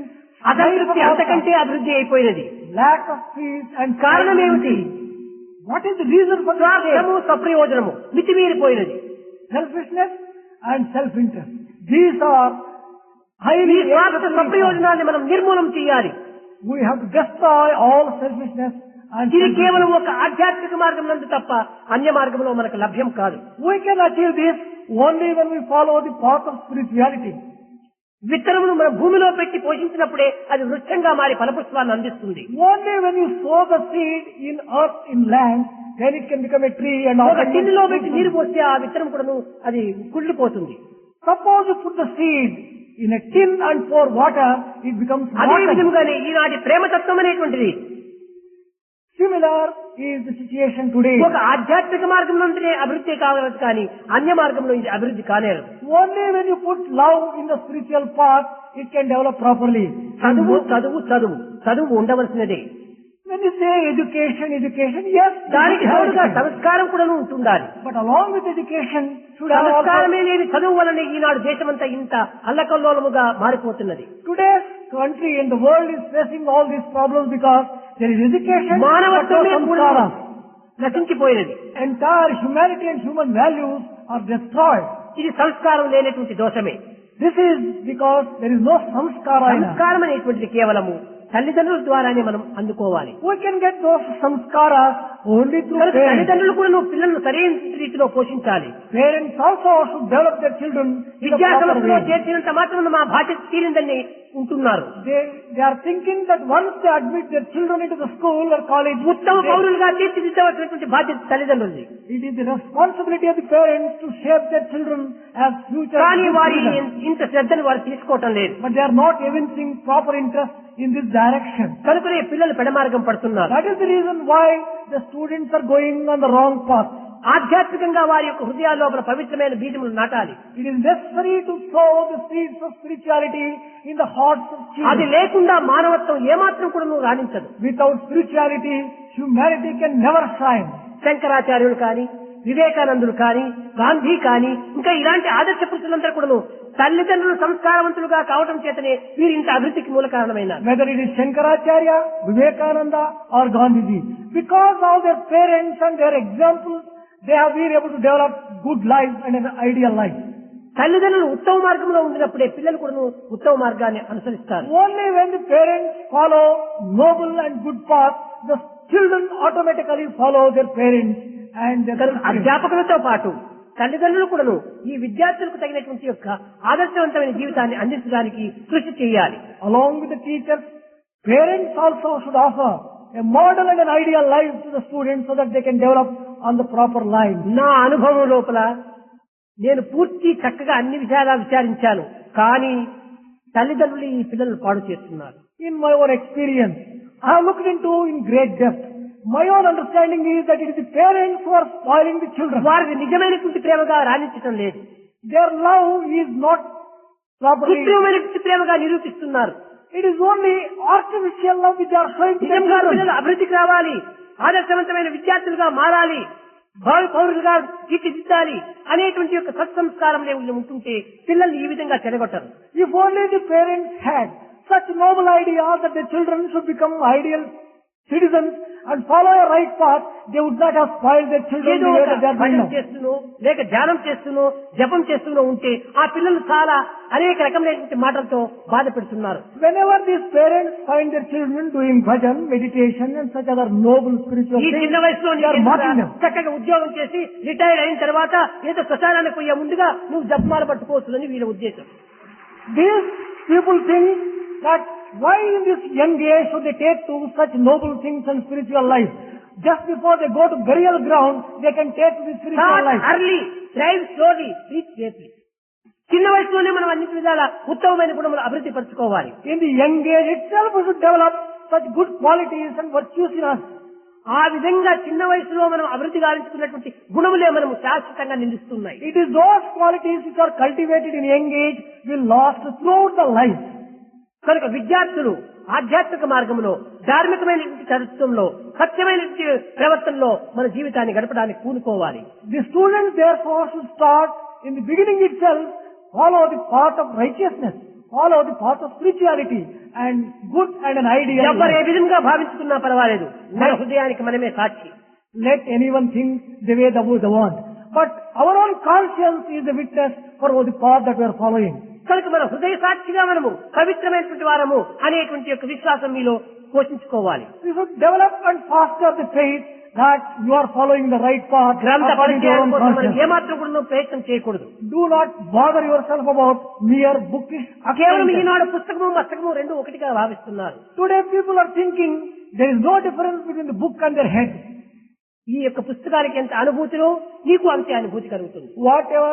S1: అసంతృప్తి అంతకంటే అభివృద్ధి అయిపోయినది.
S2: lack of peace and
S1: కారణం ఏమిటి?
S2: What is the reason for this?
S1: స్వార్థము, స్వప్రయోజనము మితిమీరిపోయినది.
S2: Selfishness and self-interest. These are
S1: ఈ
S2: highly
S1: స్వార్థ స్వప్రయోజనాన్ని మనం నిర్మూలన చేయాలి.
S2: We have to destroy all selfishness and
S1: ఇది
S2: self-interest.
S1: కేవలం ఒక ఆధ్యాత్మిక మార్గం నందు తప్ప అన్య మార్గంలో మనకు లభ్యం కాదు.
S2: We can achieve this only when we follow the path of spirituality.
S1: విత్తనమును మన భూమిలో పెట్టి పోషించినప్పుడే అది వృక్షంగా మారి ఫలపుష్పాన్ని అందిస్తుంది.
S2: Only when you sow the seed in earth, in land, then it can become a tree and
S1: ఒక టిన్నులో పెట్టి నీరు పోస్తే ఆ విత్తనం కూడా అది కుళ్ళిపోతుంది.
S2: Suppose you put the seed in a tin and pour water, it becomes
S1: అదే
S2: water.
S1: విధముగానే ఈనాటి ప్రేమతత్వం అనేటువంటిది
S2: Similar is the situation today.
S1: ఒక ఆధ్యాత్మిక మార్గం నుండి అభివృద్ధి కాగలదు కానీ అన్య మార్గంలో ఇది అభివృద్ధి కానేరు.
S2: Only when you put love in the spiritual path, it can develop properly.
S1: చదువు చదువు చదువు చదువు ఉండవలసినదే.
S2: When you say education, education, yes,
S1: దానికి
S2: you have
S1: తోడుగా
S2: education.
S1: సంస్కారం కూడా ఉంటుండాలి.
S2: But along with education, should have also.
S1: సంస్కారమే లేని చదువు వలన ఈనాడు దేశమంతా ఇంత అల్లకల్లోలముగా మారిపోతున్నది.
S2: Today's country and the world is facing all these problems because there is education, but no
S1: మానవత్వమే కూడా
S2: samskara.
S1: నశించిపోయినది.
S2: Entire humanity and human values are destroyed.
S1: ఇది సంస్కారం లేనటువంటి దోషమే.
S2: This is because there is no samskara in us.
S1: సంస్కారం అనేటువంటిది కేవలము తల్లిదండ్రుల ద్వారానే మనం అందుకోవాలి.
S2: We can get those samskaras only through
S1: కనుక
S2: parents.
S1: తల్లిదండ్రులు కూడా నువ్వు పిల్లలను సరైన రీతిలో పోషించాలి.
S2: Parents also should develop their children in a
S1: విద్యా
S2: proper
S1: సంస్థలో
S2: way.
S1: చేర్చినంత మాత్రం మా బాధ్యత తీరిందని ఉంటున్నారు.
S2: They are thinking that once they admit their children into the school or college,
S1: ఉత్తమ పౌరులుగా తీర్చిదిద్దవలసినటువంటి బాధ్యత తల్లిదండ్రులది.
S2: it is the responsibility of the parents to shape their children as future
S1: కానీ వారి
S2: citizens.
S1: ఇంత శ్రద్ధను వారు తీసుకోవటం లేదు.
S2: But they are not evincing proper interest in this direction.
S1: కనుకనే పిల్లలు పెడమార్గం పడుతున్నారు.
S2: That is the reason why the students are going on the wrong path.
S1: ఆధ్యాత్మికంగా వారి యొక్క హృదయాల లోపల పవిత్రమైన బీజములు నాటాలి.
S2: It is necessary to sow the seeds of spirituality in the hearts of
S1: అది
S2: children.
S1: లేకుండా మానవత్వం ఏమాత్రం కూడా నువ్వు రాణించదు.
S2: Without spirituality, humanity can never shine.
S1: శంకరాచార్యులు కానీ వివేకానందులు కానీ గాంధీ కానీ ఇంకా ఇలాంటి ఆదర్శ పురుషులందరూ కూడా తల్లిదండ్రులు సంస్కారవంతులుగా కావడం చేతనే వీరు ఇంత అభివృద్ధికి మూల కారణమైన.
S2: Whether it is Shankaracharya, Vivekananda or Gandhiji. Because of their parents and their examples, they have been able to develop good life and an ideal life.
S1: తల్లిదండ్రులు ఉత్తమ మార్గంలో ఉండినప్పుడే పిల్లలు కూడా ఉత్తమ మార్గాన్ని అనుసరిస్తారు.
S2: Only when the parents follow noble and good path, the children automatically follow their parents and their parents.
S1: అధ్యాపకులతో పాటు తల్లిదండ్రులు కూడాను ఈ విద్యార్థులకు తగినటువంటి యొక్క ఆదర్శవంతమైన జీవితాన్ని అందించడానికి కృషి చేయాలి.
S2: Along with the teachers, Parents also should offer a model and an ideal life to the students so that they can develop on the proper line.
S1: నా అనుభవం లోపల నేను పూర్తి చక్కగా అన్ని విషయాలా విచారించాను, కానీ తల్లిదండ్రులు ఈ పిల్లలు పాడు చేస్తున్నారు.
S2: In my own experience, I have looked into in great depth. My own understanding is that it is the parents who are spoiling the children.
S1: వారికి నిజమైనటువంటి ప్రేమగా రాణించటం లేదు,
S2: Their love is not properly.
S1: కృత్రిమమైనటువంటి ప్రేమగా నిరూపిస్తున్నారు.
S2: It is only artificial love which they are showing to their
S1: నిజంగా
S2: children.
S1: పిల్లలు అభివృద్ధికి రావాలి, ఆదర్శవంతమైన విద్యార్థులుగా మారాలి, భావి పౌరులుగా తీర్చిదిద్దాలి అనేటువంటి యొక్క సత్సంస్కారం ఉంటుంటే పిల్లల్ని ఈ విధంగా చెడగొట్టరు.
S2: If only the parents had such noble idea that their children should become ideal citizens and follow a right path, they would not have spoiled their children
S1: ఏదో
S2: the way
S1: ఒక
S2: that they are doing
S1: భజన
S2: now.
S1: చేస్తూనో లేక ధ్యానం చేస్తూనో జపం చేస్తూనో ఉంటే ఆ పిల్లలు చాలా అనేక రకమైనటువంటి మాటలతో బాధ పెడుతున్నారు.
S2: Whenever these parents find their children doing bhajan, meditation and such other noble spiritual
S1: ఈ
S2: things,
S1: చిన్న వయసులో
S2: they are mocking them.
S1: చక్కగా ఉద్యోగం చేసి రిటైర్ అయిన తర్వాత ఏదో శ్మశానానికి పోయే ముందుగా నువ్వు జపమాల పట్టుకోవచ్చు అని వీళ్ళ ఉద్దేశం.
S2: These people think that why in this young age should they take to such noble things and spiritual life? Just before they go to burial ground, they can take to the spiritual life.
S1: Early drive slowly reach safely. చిన్న వయసులోనే మనం అన్ని విధాల ఉత్తమమైన గుణములు అభివృద్ధి పరచుకోవాలి.
S2: In the young age itself, we should develop such good qualities and virtues in us.
S1: ఆ విధంగా చిన్న వయసులో మనం అభివృద్ధి గావించుకున్నటువంటి గుణములే మనము శాశ్వతంగా నిలుస్తున్నాయి.
S2: It is those qualities which are cultivated in young age will last throughout the life.
S1: కనుక విద్యార్థులు ఆధ్యాత్మిక మార్గంలో, ధార్మికమైనటువంటి చరిత్రంలో, సత్యమైనటువంటి ప్రవర్తనలో మన జీవితాన్ని గడపడానికి పూనుకోవాలి.
S2: The students therefore should start in the beginning itself, follow the path of righteousness, follow the path of spirituality and good and an ideal
S1: ఎవరు ఏ
S2: life.
S1: విధంగా భావించుకున్నా పర్వాలేదు, మన హృదయానికి మనమే సాక్షి.
S2: Let anyone think the way they want. But our own conscience is the witness for the path that we are following.
S1: కనుక మన హృదయ సాక్షిగా మనము పవిత్రమైనటువంటి వారము అనేటువంటి యొక్క విశ్వాసం మీలో పోషించుకోవాలి.
S2: We should develop and foster the faith that you are following the right path
S1: గ్రంథ
S2: according to your
S1: పరిచయం
S2: own
S1: కోసం మనం
S2: conscience.
S1: ఏమాత్రం కూడా ప్రయత్నం చేయకూడదు.
S2: Do not bother yourself about mere bookish
S1: కేవలం
S2: acquaintance.
S1: ఈనాడు పుస్తకము మస్తకము రెండు ఒకటిగా భావిస్తున్నారు.
S2: Today people are thinking there is no difference between the book and their head.
S1: ఈ యొక్క పుస్తకానికి ఎంత అనుభూతిలో నీకు అంతే అనుభూతి కలుగుతుంది.
S2: Whatever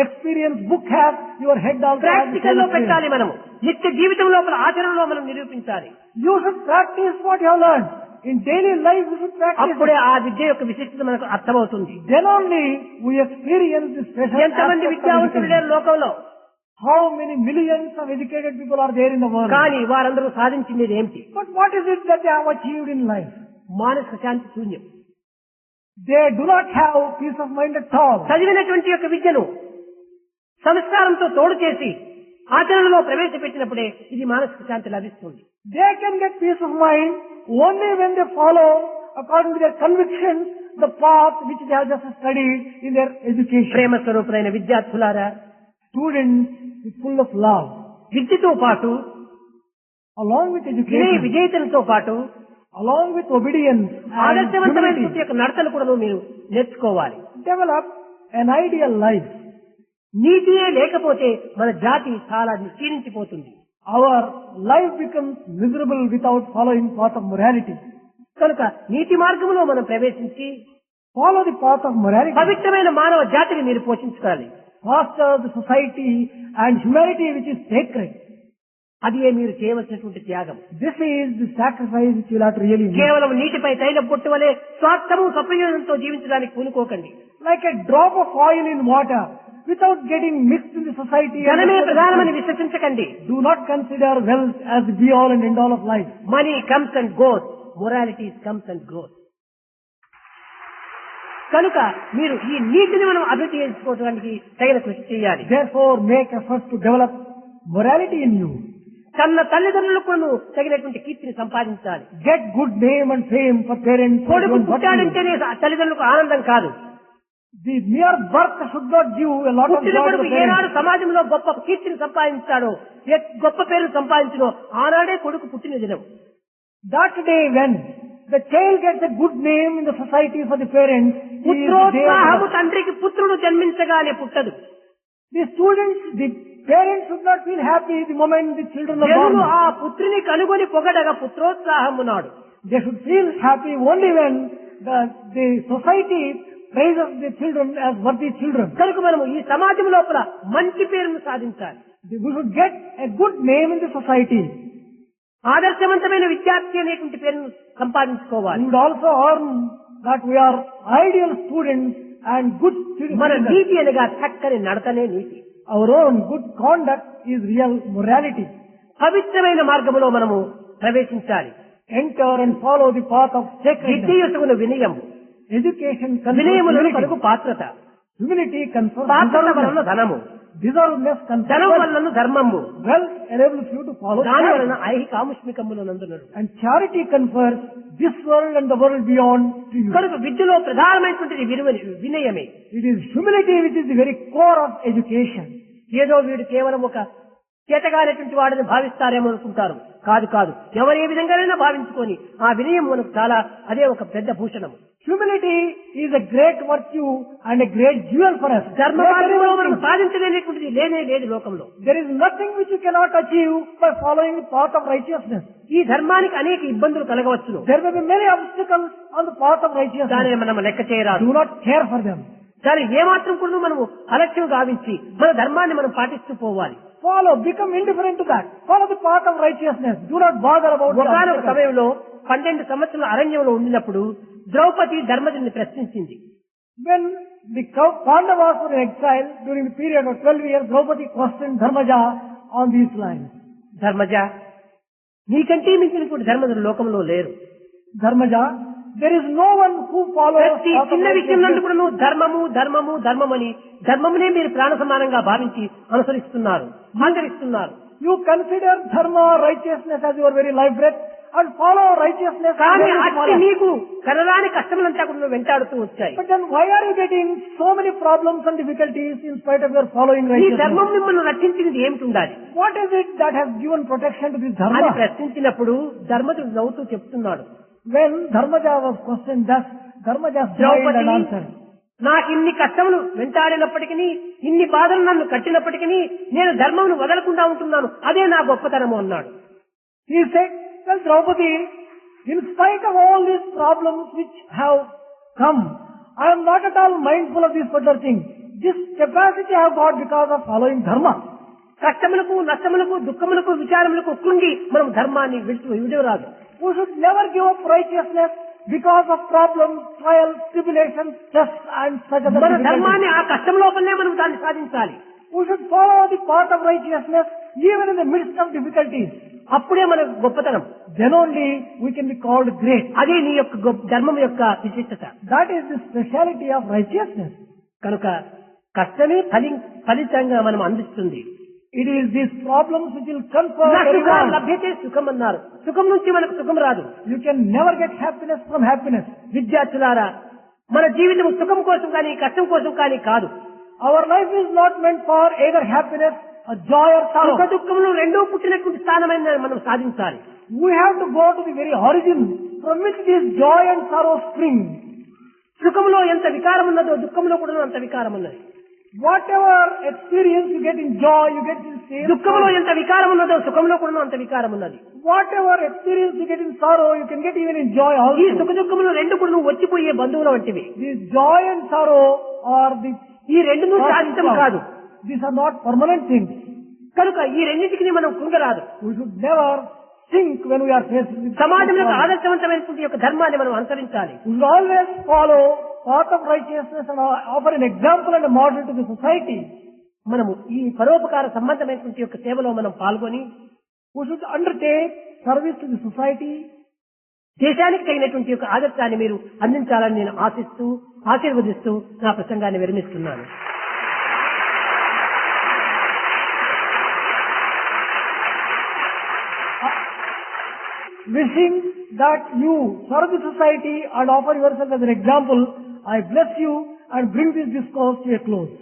S2: experience book has, your head also has the
S1: practical
S2: same
S1: లో
S2: experience.
S1: పెట్టాలి, మనము నిత్య జీవితం లోపల ఆచరణలో మనం నిరూపించాలి.
S2: You should practice what you have learned. In daily life you should practice.
S1: అప్పుడే ఆ విద్య యొక్క విశిష్టత మనకు అర్థమవుతుంది.
S2: Then only we experience the special
S1: ఎంతమంది
S2: aspect of
S1: విద్యావంతులు
S2: education.
S1: లేరు లోకంలో,
S2: How many millions of educated people are there in the world?
S1: కానీ వారందరూ సాధించింది ఏమిటి?
S2: But what is it that they have achieved in life?
S1: మానసిక శాంతి శూన్యం.
S2: They do not have peace of mind at all.
S1: చదివినటువంటి యొక్క విద్యను సంస్కారంతో తోడు చేసి ఆచరణలో ప్రవేశపెట్టినప్పుడే ఇది మానసిక శాంతి లభిస్తుంది.
S2: They can get peace of mind only when they follow according to their convictions the path which they have just studied in their education.
S1: ప్రేమ స్వరూపులైన విద్యార్థులారా,
S2: Students is full of love.
S1: విద్యతో పాటు
S2: Along with
S1: వినయ
S2: education,
S1: విజేతలతో పాటు
S2: along with obedience and
S1: ఆదర్శవంతమైనటువంటి
S2: humility,
S1: యొక్క నడతలు కూడా మీరు నేర్చుకోవాలి.
S2: develop an ideal life.
S1: నీతియే లేకపోతే మన జాతి చాలా క్షీణించిపోతుంది.
S2: Our life becomes miserable without following path of morality.
S1: కనుక నీతి మార్గంలో మనం ప్రవేశించి
S2: Follow the path of morality.
S1: పవిత్రమైన మానవ జాతిని మీరు పోషించుకోవాలి.
S2: Foster the society and humanity which is sacred.
S1: అది మీరు చేయవలసినటువంటి త్యాగం.
S2: This is the sacrifice which you will have to really make.
S1: కేవలం నీటిపై తైలం పొట్టు వలె స్వార్థము సప్రయోజనంతో జీవించడానికి పూనుకోకండి.
S2: Like a drop of oil in water without getting mixed in the society.
S1: ధనమే ప్రధానమని విశ్వసించకండి.
S2: Do not consider wealth as the be all and end all of life.
S1: Money comes and goes, morality comes and grows. కనుక మీరు ఈ నీతిని మనం అభివృద్ధి చేసుకోవడానికి తగిన కృషి చేయాలి.
S2: Therefore make efforts to develop morality in you.
S1: కన్న తల్లిదండ్రులకు కూడా తగినటువంటి కీర్తిని సంపాదించాలి.
S2: Get good name and fame for parents.
S1: కొడుకు పుట్టాడంటేనే తల్లిదండ్రులకు ఆనందం కాదు.
S2: The mere birth should not give a lot of
S1: పుట్టిన
S2: joy to
S1: కొడుకు
S2: the parents.
S1: ఏనాడు సమాజంలో గొప్ప కీర్తిని సంపాదించాడో, గొప్ప పేరు సంపాదించడో ఆనాడే కొడుకు పుట్టిన దినం.
S2: That day when the child gets a good name in the society for the parents, he is
S1: పుత్రోత్సాహము
S2: there.
S1: తండ్రికి పుత్రుడు జన్మించగానే పుట్టదు.
S2: The students, the Parents should not feel happy the moment the children are
S1: జనులు
S2: born.
S1: ఆ పుత్రుని కనుగొని పొగడగా పుత్రోత్సాహమున్నాడు.
S2: They should feel happy only when the society praises the children as worthy children.
S1: కనుక మనము ఈ సమాజం లోపల మంచి పేరును సాధించాలి.
S2: We should get a good name in the society.
S1: ఆదర్శవంతమైన విద్యార్థి అనేటువంటి పేరును సంపాదించుకోవాలి.
S2: We would also earn that we are ideal students and good
S1: మన
S2: citizens.
S1: నీతి అనగా చక్కని నడతనే నీతి.
S2: Our own good conduct is real morality.
S1: పవిత్రమైన మార్గములో మనము ప్రవేశించాలి.
S2: Enter and follow the path of sacredness.
S1: విద్యయుతమును వినయం,
S2: Education confers
S1: వినయములను కలుగు
S2: humility.
S1: పాత్రత,
S2: Humility confers
S1: పాత్రత వలన
S2: deservedness.
S1: ధనము,
S2: Deservedness confers
S1: ధనం
S2: wealth.
S1: వలన ధర్మము,
S2: Wealth enables you to follow
S1: దాని
S2: charity.
S1: వలన ఐహికాముష్మికములు నందునరు.
S2: And charity confers this world and the world beyond to you.
S1: కనుక విద్యలో ప్రధానమైనటువంటిది వినయమే.
S2: It is humility which is the very core of education.
S1: ఏదో వీడు కేవలం ఒక చేతగానేటువంటి వాడిని భావిస్తారేమో అనుకుంటారు. కాదు కాదు, ఎవరు ఏ విధంగానైనా భావించుకొని ఆ వినయం మనకు చాలా, అదే ఒక పెద్ద Bhushanam.
S2: Humility is a great virtue and a great jewel for us.
S1: ధర్మ మార్గంలో మనం సాధించలేనటువంటిది లేనే లేదు లోకంలో.
S2: There is nothing which you cannot achieve by following the path of righteousness.
S1: ఈ ధర్మానికి అనేక ఇబ్బందులు కలగవచ్చును.
S2: There may be many obstacles on the path of righteousness.
S1: దానిని మనం లెక్క చేయరాదు.
S2: Do not care for them.
S1: కానీ ఏమాత్రం కూడా మనము అలక్ష్యం గావించి మన ధర్మాన్ని మనం పాటిస్తూ పోవాలి.
S2: Follow, become indifferent to that. Follow the path of righteousness. Do not bother about the
S1: ఒకనొక
S2: obstacles.
S1: సమయంలో 12 సంవత్సరాల అరణ్యంలో ఉండినప్పుడు ద్రౌపది ధర్మజుని ప్రశ్నించింది.
S2: When the Pandavas were in exile during the period of 12 years, Draupadi questioned Dharmaja on these lines.
S1: Dharmaja, నీకంటే మించినటువంటి ధర్మజులు లోకంలో లేరు.
S2: Dharmaja, there is no one who follows
S1: ప్రతి
S2: path of
S1: చిన్న విషయం నందు
S2: righteousness.
S1: కూడా నువ్వు ధర్మము ధర్మము ధర్మమని ధర్మమునే మీరు ప్రాణ సమానంగా భావించి అనుసరిస్తున్నారు, ఆచరిస్తున్నారు.
S2: You consider dharma, righteousness as your very life breath and follow righteousness.
S1: కానీ
S2: as
S1: అట్టి
S2: follow.
S1: నీకు కనరాని కష్టములంతా కూడా నువ్వు వెంటాడుతూ వచ్చాయి.
S2: But then why are you getting so many problems and difficulties in spite of your following
S1: ఈ
S2: righteousness?
S1: ధర్మం మిమ్మల్ని రక్షించినది ఏమిటి ఉండాలి
S2: What is it that has given protection to this
S1: అని
S2: dharma?
S1: ప్రశ్నించినప్పుడు ధర్మజుడు నవ్వుతూ చెప్తున్నాడు,
S2: When Dharmaja was questioned thus, Dharmaja smiled
S1: Draupadi,
S2: and answered.
S1: నాకు ఇన్ని కష్టములు వెంటాడినప్పటికీ, ఇన్ని బాధలు నన్ను కట్టినప్పటికీ నేను ధర్మమును వదలకుండా ఉంటున్నాను, అదే నా గొప్పతనము అన్నాడు.
S2: He said, well, Draupadi, in spite of all these problems which have come, I am not at all mindful of these particular things. This capacity I have got because of following dharma.
S1: కష్టములకు, నష్టములకు, దుఃఖములకు, విచారములకు కృంగి మనం ధర్మాన్ని విడవరాదు.
S2: We should never give up righteousness because of problems, trials, tribulations, stress and such other
S1: మన
S2: difficulties.
S1: ధర్మాన్ని ఆ కష్టం లోపలనే మనం దాన్ని సాధించాలి.
S2: We should follow the path of righteousness even in the midst of difficulties.
S1: అప్పుడే మన గొప్పతనం.
S2: Then only we can be called great.
S1: అదే నీ యొక్క ధర్మం యొక్క విశిష్టత.
S2: That is the speciality of righteousness.
S1: కనుక కష్టమే ఫలితంగా మనం అందిస్తుంది.
S2: It is these problems which will confer
S1: నా సుఖం
S2: reward.
S1: లభ్యతే సుఖం అన్నారు. సుఖం నుంచి మనకు సుఖం రాదు.
S2: You can never get happiness from happiness.
S1: విద్యార్థులారా, మన జీవితం సుఖం కోసం కానీ కష్టం కోసం కానీ కాదు.
S2: Our life is not meant for either happiness or joy or sorrow.
S1: సుఖ దుఃఖములు రెండూ పుట్టినటువంటి స్థానమైన మనం సాధించాలి.
S2: We have to go to the very origin from which this joy and sorrow spring.
S1: సుఖంలో ఎంత వికారం ఉన్నదో దుఃఖంలో కూడా అంత వికారం ఉన్నది.
S2: Whatever experience you get in joy, you get in same.
S1: దుఃఖంలో ఎంత వికారం ఉన్నదో సుఖంలో కూడా అంత వికారం ఉన్నది.
S2: Whatever experience you get in sorrow, you can get even in joy
S1: ఈ
S2: also.
S1: సుఖ దుఃఖములు రెండు కూడా నువ్వు వచ్చిపోయే బంధువుల వంటివి.
S2: This joy and sorrow are the
S1: ఈ రెండు నువ్వు శాశ్వతం కాదు.
S2: These are not permanent things.
S1: కనుక ఈ రెండింటికి మనం కృంగరాదు.
S2: We should never think when we are faced with
S1: సమాజంలో
S2: problems.
S1: ఆదర్శవంతమైనటువంటి యొక్క ధర్మాన్ని మనం అనుసరించాలి.
S2: We should always follow path of righteousness and offer an example and a model to the society.
S1: మనము ఈ పరోపకార సంబంధమైనటువంటి యొక్క సేవలో మనం పాల్గొని
S2: We should undertake service to the society.
S1: దేశానికి తగినటువంటి యొక్క ఆదర్శాన్ని మీరు అందించాలని నేను ఆశీర్వదిస్తూ నా ప్రసంగాన్ని విరమిస్తున్నాను.
S2: Wishing that you serve the society and offer yourself as an example, I bless you and bring this discourse to a close.